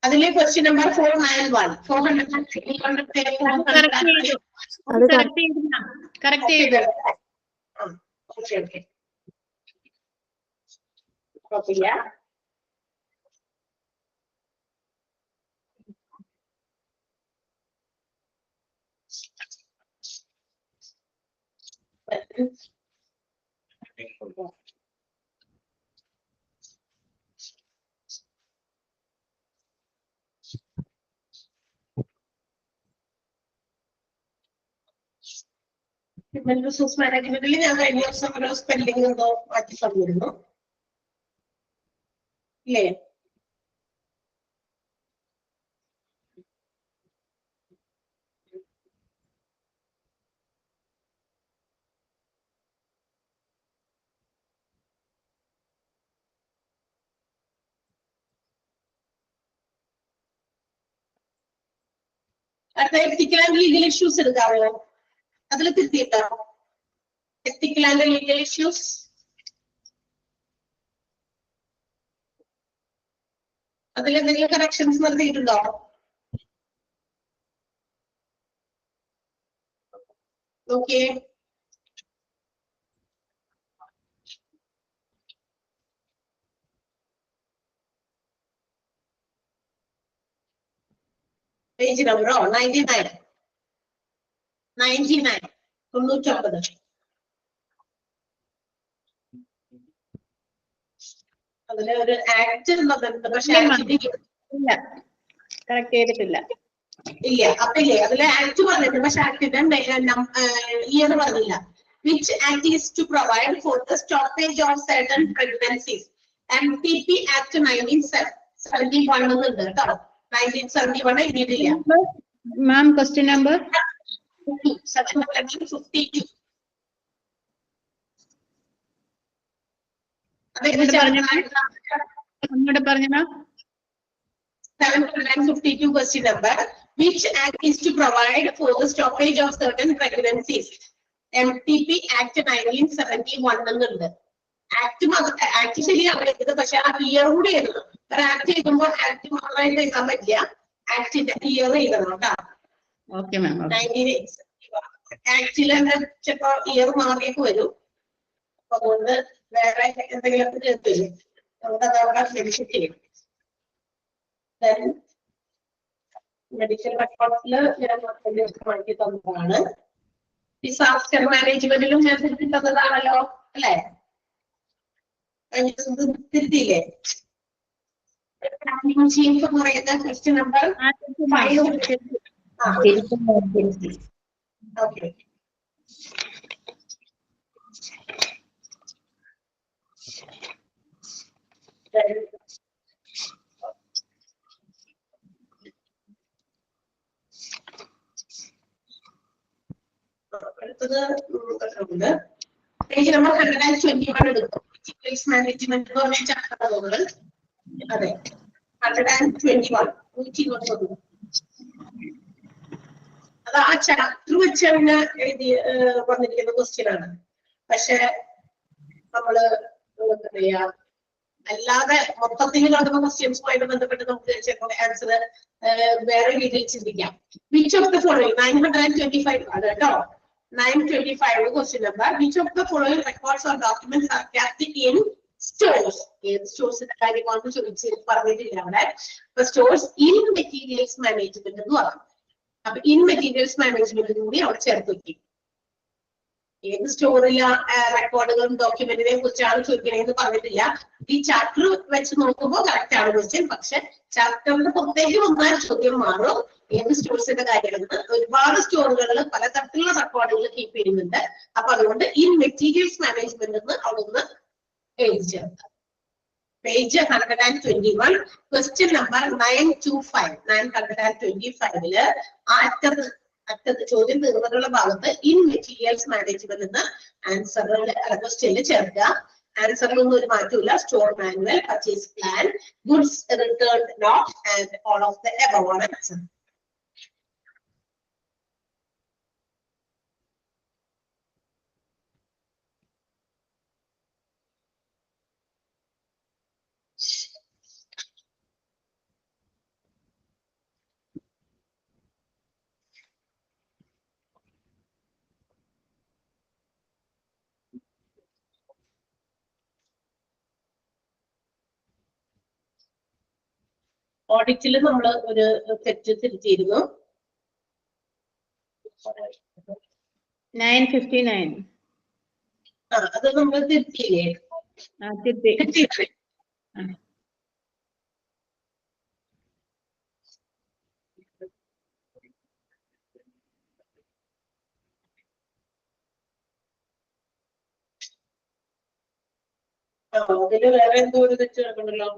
അതിലെ ക്വസ്റ്റ്യൻ നമ്പർ 491 അത് കറക്റ്റ് ചെയ്തു. ഓക്കെ കുഴപ്പമില്ല. ഹ്യൂമൻ റിസോഴ്സ് മാനേജ്മെന്റിൽ ഞാൻ കഴിഞ്ഞ ദിവസം ഒരു സ്പെല്ലിംഗ് എന്തോ മാറ്റി തന്നിരുന്നു ഇല്ലേ? അടുത്ത എത്തിക്കൽ ആൻഡ് ലീഗൽ ഇഷ്യൂസ് എടുക്കാമോ? അതിൽ തിരുത്തിയിട്ടോ? എത്തിക്കൽ ആൻഡ് ലീഗൽ ഇഷ്യൂസ് അതിൽ എന്തെങ്കിലും കറക്ഷൻസ് നടത്തിയിട്ടുണ്ടോ? ഓക്കെ. പേജ് നമ്പറോ 99 99. അതിലെ ഒരു ആക്ട് എന്നുണ്ട്, പക്ഷെ ഇല്ല, കറക്റ്റ് ചെയ്തിട്ടില്ല. ഇല്ല. അപ്പൊ ഇല്ലേ അതിലെ ആക്ട് പറഞ്ഞിട്ടുണ്ട്, പക്ഷെ ആക്ടിന്റെ ഇയർ പറഞ്ഞില്ല. Which act is to provide for the stoppage of certain pregnancies? MPP Act 1971 എന്നുണ്ട് കേട്ടോ. 1971 എഴുതിയിട്ടില്ല. മാം ക്വസ്റ്റ്യൻ നമ്പർ 752. ഒന്നുകൂടെ പറഞ്ഞു മാം. 752 question number. Which act is to provide for the stoppage of certain pregnancies? MTP Act 1971 എന്നുണ്ട്. ആക്ട് ശരിയാണ് എഴുതിയത്, പക്ഷെ ആ ഇയർ കൂടി എഴുതണം. ഒരു ആക്ട് എഴുതുമ്പോൾ ആക്ട് മാത്രമായിട്ട് എഴുതാൻ പറ്റില്ല, ആക്ടിന്റെ ഇയർ എഴുതണം കേട്ടോ. Okay ma'am. ആക്ടിൽ തന്നെ ചിലപ്പോ ഇയർ മാറിയൊക്കെ വരും, അപ്പൊ അതുകൊണ്ട് വേറെ എന്തെങ്കിലുമൊക്കെ ചേർത്തില്ലേ നമുക്കത് അവിടെ വെരിഫിറ്റ് ചെയ്യും. മെഡിക്കൽ റെക്കോർഡ്സിൽ ഞാൻ മാറ്റി തന്നതാണ്. ഡിസാസ്റ്റർ മാനേജ്മെന്റിലും ഞാൻ തിരുത്തി തന്നതാണല്ലോ അല്ലെ? തിരുത്തിയില്ലേ? ചീഫ് എന്ന് പറയുന്ന ക്വസ്റ്റ്യൻ നമ്പർ 5. ഓക്കെ. അടുത്തത് പേജ് നമ്പർ 121 എടുക്കും. മാനേജ്മെന്റ് ചാപ്റ്ററുകൾ. അതെ, 121. അത് ആ ചാപ്റ്റർ വെച്ച് തന്നെ എഴുതി വന്നിരിക്കുന്ന ക്വസ്റ്റ്യൻ ആണ്. പക്ഷെ നമ്മള് എന്താ പറയാ, അല്ലാതെ മൊത്തത്തിൽ നടന്ന ക്വസ്റ്റ്യൻസുമായിട്ട് ബന്ധപ്പെട്ട് നമുക്ക് ചിലപ്പോൾ ആൻസർ വേറെ രീതിയിൽ ചിന്തിക്കാം. വിച്ച് ഓഫ് ദ ഫോളോയിങ് 925 ആണ് കേട്ടോ. 925 question number. Which of the following records or documents R kept in stores? ഏത് സ്റ്റോഴ്സിന്റെ കാര്യമാണ് ചോദിച്ച് പറഞ്ഞിട്ടില്ല അവിടെ. അപ്പൊ സ്റ്റോഴ്സ് ഇൻ മെറ്റീരിയൽസ് മാനേജ്മെന്റ് എന്ന് പറഞ്ഞു. അപ്പൊ ഇൻ മെറ്റീരിയൽസ് മാനേജ്മെന്റ് കൂടി അവിടെ ചേർത്ത് വെക്കും. ഏത് സ്റ്റോറിലെ റെക്കോർഡുകളും ഡോക്യുമെന്റിനെ കുറിച്ചാണ് ചോദിക്കണേന്ന് പറഞ്ഞിട്ടില്ല. ഈ ചാപ്റ്റർ വെച്ച് നോക്കുമ്പോൾ കറക്റ്റ് ആണ് ക്വസ്റ്റ്യൻ, പക്ഷെ ചാപ്റ്ററിന്റെ പുറത്തേക്ക് വന്നാൽ ചോദ്യം മാറും. ഏത് സ്റ്റോഴ്സിന്റെ കാര്യമെന്ന് ഒരുപാട് സ്റ്റോറുകളിൽ പലതരത്തിലുള്ള റെക്കോർഡുകൾ കീപ്പ് ചെയ്യുന്നുണ്ട്. അപ്പൊ അതുകൊണ്ട് ഇൻ മെറ്റീരിയൽസ് മാനേജ്മെന്റ് എന്ന് അവിടെ നിന്ന് എഴുതി ചേർക്കാം. Page 121 question number 925. 925 അറ്റത്ത് ചോദ്യം തീർന്നിട്ടുള്ള ഭാഗത്ത് ഇൻ മെറ്റീരിയൽസ് മാനേജ്മെന്റ് എന്ന് ആൻസറിൽ ക്വസ്റ്റ്യനിൽ ചേർക്കുക. ആൻസറിലൊന്നും ഒരു മാറ്റമില്ല. Store manual, purchase plan, goods return note and all of the above ആണ് ആൻസർ. ഓഡിറ്റിൽ നമ്മൾ ഒരു തെറ്റ് തിരുത്തിയിരുന്നു. 959. അത് നമ്മൾ തിരുത്തിയില്ലേ? തിരുത്തി. അതില് വേറെ എന്തോ ഒരു തെറ്റ് കിടക്കണ്ടല്ലോ.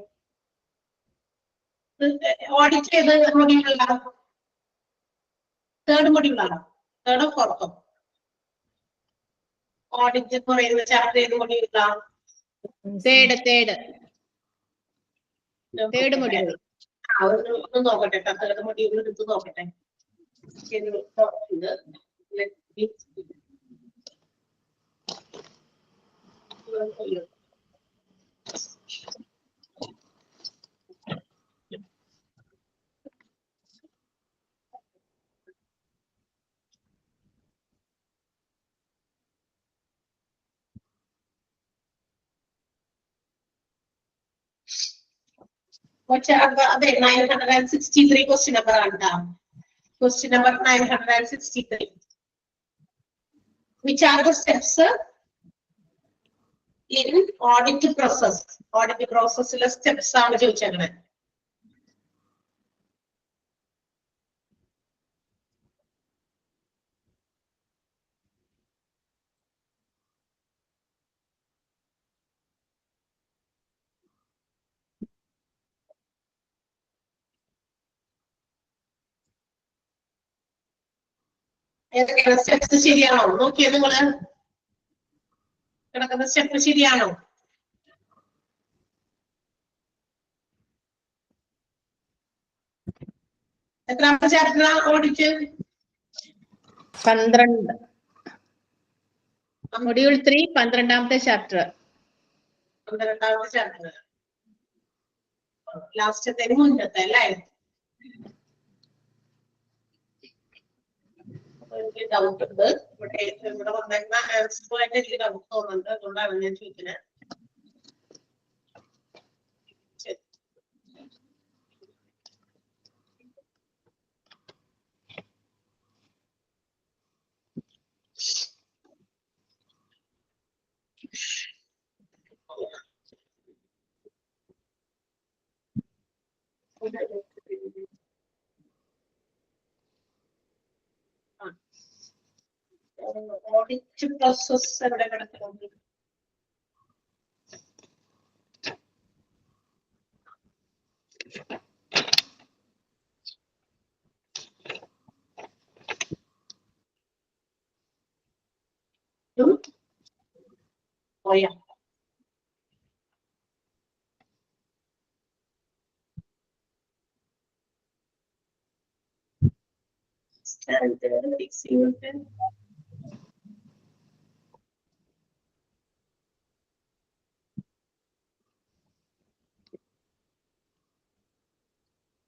ഓഡിറ്റ് ചെയ്ത് മൊഡ്യൂളാണോ? തേർഡ് മൊഡ്യൂളാണോ? തേർഡോ ഫോർത്തോ? ഓഡിറ്റ് എന്ന് പറയുന്ന ചാപ്റ്റർ ഏത് മൊഡ്യൂളാണ്? Third module. ഒന്ന് നോക്കട്ടെ. തേർഡ് മൊഡ്യൂൾ എടുത്ത് നോക്കട്ടെ. അതെ 963 ക്വസ്റ്റ്യൻ നമ്പർ ആണ്. Question number 963. Which are the steps in audit process? Audit processലെ steps ആണ് ചോദിച്ചത്. ഏതൊക്കെയാണ് സ്റ്റെപ്സ്? ശരിയാണോ? നോക്കിയോ നിങ്ങള്? കിടക്കുന്ന സ്റ്റെപ്പ് ശരിയാണോ? എത്രാമത്തെ ചാപ്റ്റർ ഓഡിറ്റ്? 12. മൊഡ്യൂൾ 3 12ാമത്തെ ചാപ്റ്റർ. 12ാമത്തെ ചാപ്റ്റർ. ലാസ്റ്റത്തെ മുന്നത്തെ അല്ലേ? എനിക്ക് ഡൗട്ട് ഉണ്ട്. ഇവിടെ വന്നേക്കുന്ന ആൻസറുമായിട്ട് എനിക്ക് ഡൗട്ട് തോന്നുന്നുണ്ട്. അതുകൊണ്ടാണ് ഞാൻ ചോദിക്കുന്നത്. ഓഡിറ്റ് പ്രോസസ് എവിടെ കിടക്കുന്നുണ്ട്? പോയാ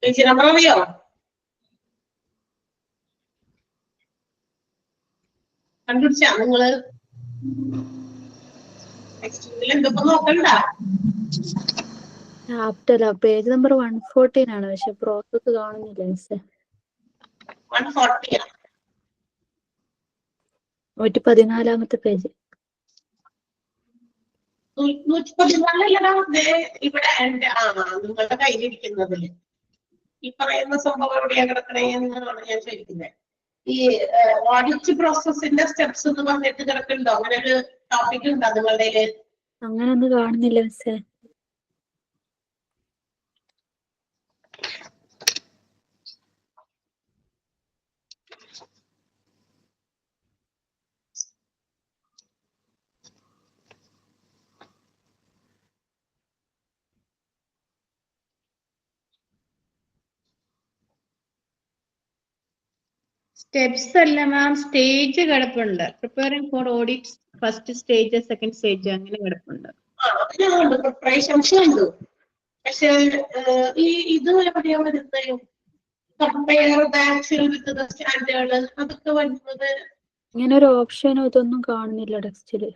പേജ് നമ്പർ അറിയോ? കണ്ടുപിടിച്ചാ നിങ്ങള്? എന്തൊക്കെ നോക്കണ്ട? ചാപ്റ്റർ പേജ് നമ്പർ 114 ആണ്. പക്ഷെ പ്രോസസ് കാണുന്നില്ല മിസ്സേ. 140 114ാമത്തെ പേജ്. 114 ഇവിടെ എന്റെ നിങ്ങളുടെ കയ്യിലിരിക്കുന്നതില് ഈ പറയുന്ന സംഭവം എവിടെയാ കിടക്കണേ എന്നാണ് ഞാൻ ചോദിക്കുന്നത്. ഈ ഓഡിറ്റ് പ്രോസസ്സിന്റെ സ്റ്റെപ്സ് എന്ന് പറഞ്ഞിട്ട് കിടക്കുന്നുണ്ടോ? അങ്ങനെ ഒരു ടോപ്പിക് ഉണ്ടോ നിങ്ങളുടെ? അങ്ങനെ ഒന്നും കാണുന്നില്ല മിസ്സേ. സ്റ്റെപ്സ് അല്ല മാം, സ്റ്റേജ് കിടപ്പുണ്ട്. Preparing for audit first stage, second stage അങ്ങനെ കിടപ്പുണ്ട്. അതിനുണ്ട് പ്രിപ്പറേഷൻസ് ഉണ്ട്. പക്ഷെ ഇത് എവിടെയാ വരുന്നത്? Compare the actual with the standard, അതൊക്കെ വരുന്നത് ഇങ്ങനെ ഒരു ഓപ്ഷനോ ഇതൊന്നും കാണുന്നില്ല ടെക്സ്റ്റില്.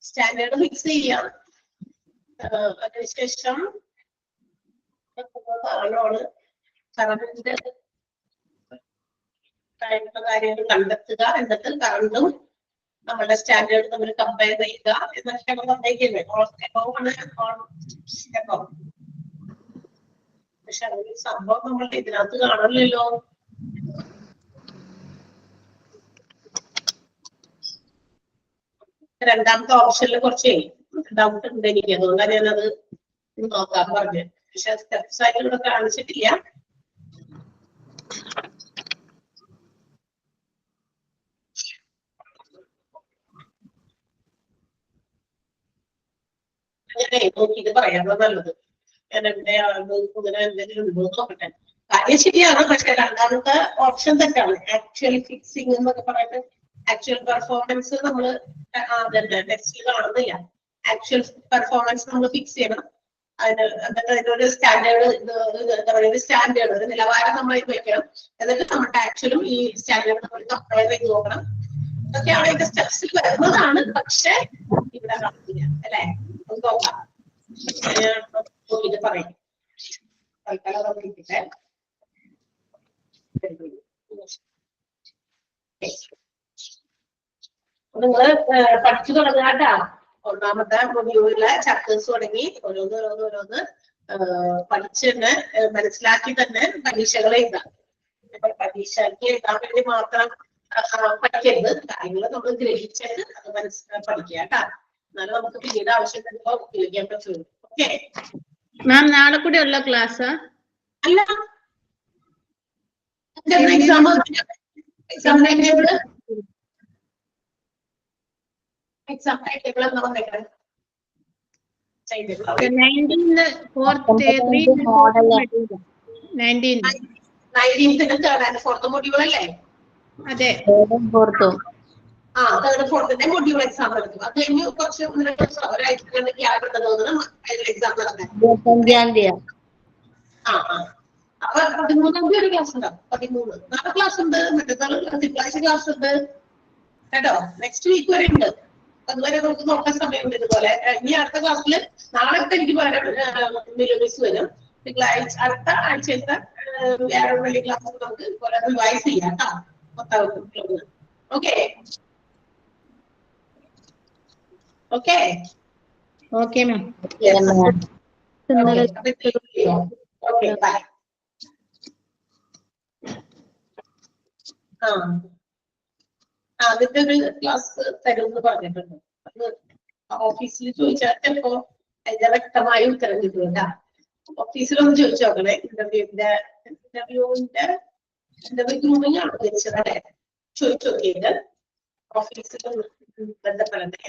സ്റ്റാൻഡേർഡ് ഫിക്സ് ചെയ്യാം. അതിനുശേഷം കറണ്ട് കാര്യങ്ങൾ കണ്ടെത്തുക, എന്നിട്ട് കറണ്ടും നമ്മുടെ സ്റ്റാൻഡേർഡ് തമ്മിൽ കമ്പയർ ചെയ്യുക എന്നൊക്കെയാണ് പറഞ്ഞേക്കുന്നത്. പക്ഷെ അങ്ങനെ സംഭവം നമ്മൾ ഇതിനകത്ത് കാണണില്ലല്ലോ. രണ്ടാമത്തെ ഓപ്ഷനിൽ കുറച്ച് ഡൗട്ട് ഉണ്ട് എനിക്ക്, അതുകൊണ്ടാണ് ഞാനത് നോക്കാൻ പറഞ്ഞത്. പക്ഷെ സ്റ്റെപ്സ് ആയിട്ട് ഇവിടെ കാണിച്ചിട്ടില്ല. അങ്ങനെ നോക്കിയിട്ട് പറയാനോ നല്ലത്. ഞാൻ എവിടെയാണ് ഇങ്ങനെ എന്തെങ്കിലും ഉണ്ടോ നോക്കട്ടെ. കാര്യം ശരിയാണ്, പക്ഷെ രണ്ടാമത്തെ ഓപ്ഷൻ തെറ്റാണ്. ആക്ച്വൽ ഫിക്സിങ് എന്നൊക്കെ പറയുന്നത് ആക്ച്വൽ പെർഫോമൻസ് നമ്മള് ടെക്സ്റ്റിൽ കാണുന്നില്ല. ആക്ച്വൽ പെർഫോമൻസ് നമ്മൾ ഫിക്സ് ചെയ്യണം. എന്നിട്ട് അതിനൊരു സ്റ്റാൻഡേർഡ്, എന്താ പറയുക, സ്റ്റാൻഡേർഡ് ഒരു നിലവാരം നമ്മൾ വെക്കണം. എന്നിട്ട് നമ്മുടെ ആക്ച്വലും ഈ സ്റ്റാൻഡേർഡ് നമ്മൾ കമ്പയർ ചെയ്ത് നോക്കണം. ഇതൊക്കെയാണ് ഇതിന്റെ സ്റ്റെപ്സിൽ വരുന്നതാണ്. പക്ഷെ ഇവിടെ കാണുന്നില്ല അല്ലെ? അത് നോക്കാം. ഇത് പറയും നിങ്ങള് പഠിച്ചു തുടങ്ങാട്ടാ. ഒന്നാമത്തെ മൊഡ്യൂളിലെ ചാപ്റ്റേഴ്സ് തുടങ്ങി ഓരോന്ന് പഠിച്ച് തന്നെ മനസ്സിലാക്കി തന്നെ പരീക്ഷകൾ എഴുതാം. പരീക്ഷയ്ക്ക് എഴുതാൻ വേണ്ടി മാത്രം പഠിക്കരുത്. കാര്യങ്ങൾ നമ്മൾ ഗ്രഹിച്ചിട്ട് അത് പഠിക്കുക കേട്ടാ. എന്നാലും നമുക്ക് പിന്നീട് ആവശ്യം വരുമ്പോ ഉപയോഗിക്കാൻ പറ്റുള്ളൂ. ഓക്കെ മാം, നാളെ കൂടെ ഉള്ള ക്ലാസ് അല്ല, എക്സാം ടൈംടേബിൾ എന്താ പറഞ്ഞേക്കുന്നത്? 19th third and fourth module അല്ലേ? അതെ, തേർഡ് ഫോർത്തിന്റെ മൊഡ്യൂൾ എക്സാം നടക്കും. അത് കഴിഞ്ഞ് കുറച്ച് ഒരാഴ്ച ഗ്യാപ് ഉണ്ടെന്ന് തോന്നുന്നു എക്സാം നടക്കാൻ. അപ്പൊ 13-ാം തീയതി ഒരു ക്ലാസ് ഉണ്ടാവും. 13 നാളെ ക്ലാസ് ഉണ്ട്, മറ്റന്നാൾ തിങ്കളാഴ്ച ക്ലാസ് ഉണ്ട് കേട്ടോ. നെക്സ്റ്റ് വീക്ക് വരെ ഉണ്ട്. അതുവരെ നമുക്ക് നോക്കാൻ സമയമുണ്ട്. ഇതുപോലെ ഇനി അടുത്ത ക്ലാസ്സിൽ നാളെ എനിക്ക് പകരം മിസ് വരും. തിങ്കളാഴ്ച അടുത്ത ആഴ്ചത്തെ വ്യാഴം വെള്ളി ക്ലാസ് നമുക്ക് റിവൈസ് ചെയ്യാം കേട്ടോ. Okay okay okay ma'am. Okay bye. അതിന്റെ ഒരു ക്ലാസ് തരുമെന്ന് പറഞ്ഞിട്ടുണ്ട്. അത് ഓഫീസിൽ ചോദിച്ചാൽ ചിലപ്പോ അതിന്റെ വ്യക്തമായ ഉത്തരം കിട്ടും കേട്ടാ. ഓഫീസിലൊന്ന് ചോദിച്ചു നോക്കണേ. ഇന്റർവ്യൂ ഗ്രൂമിലാണ് ഉദ്ദേശിച്ചത് അല്ലെ? ചോദിച്ചു നോക്കിയിട്ട് ഓഫീസിൽ ബന്ധപ്പെടണേ.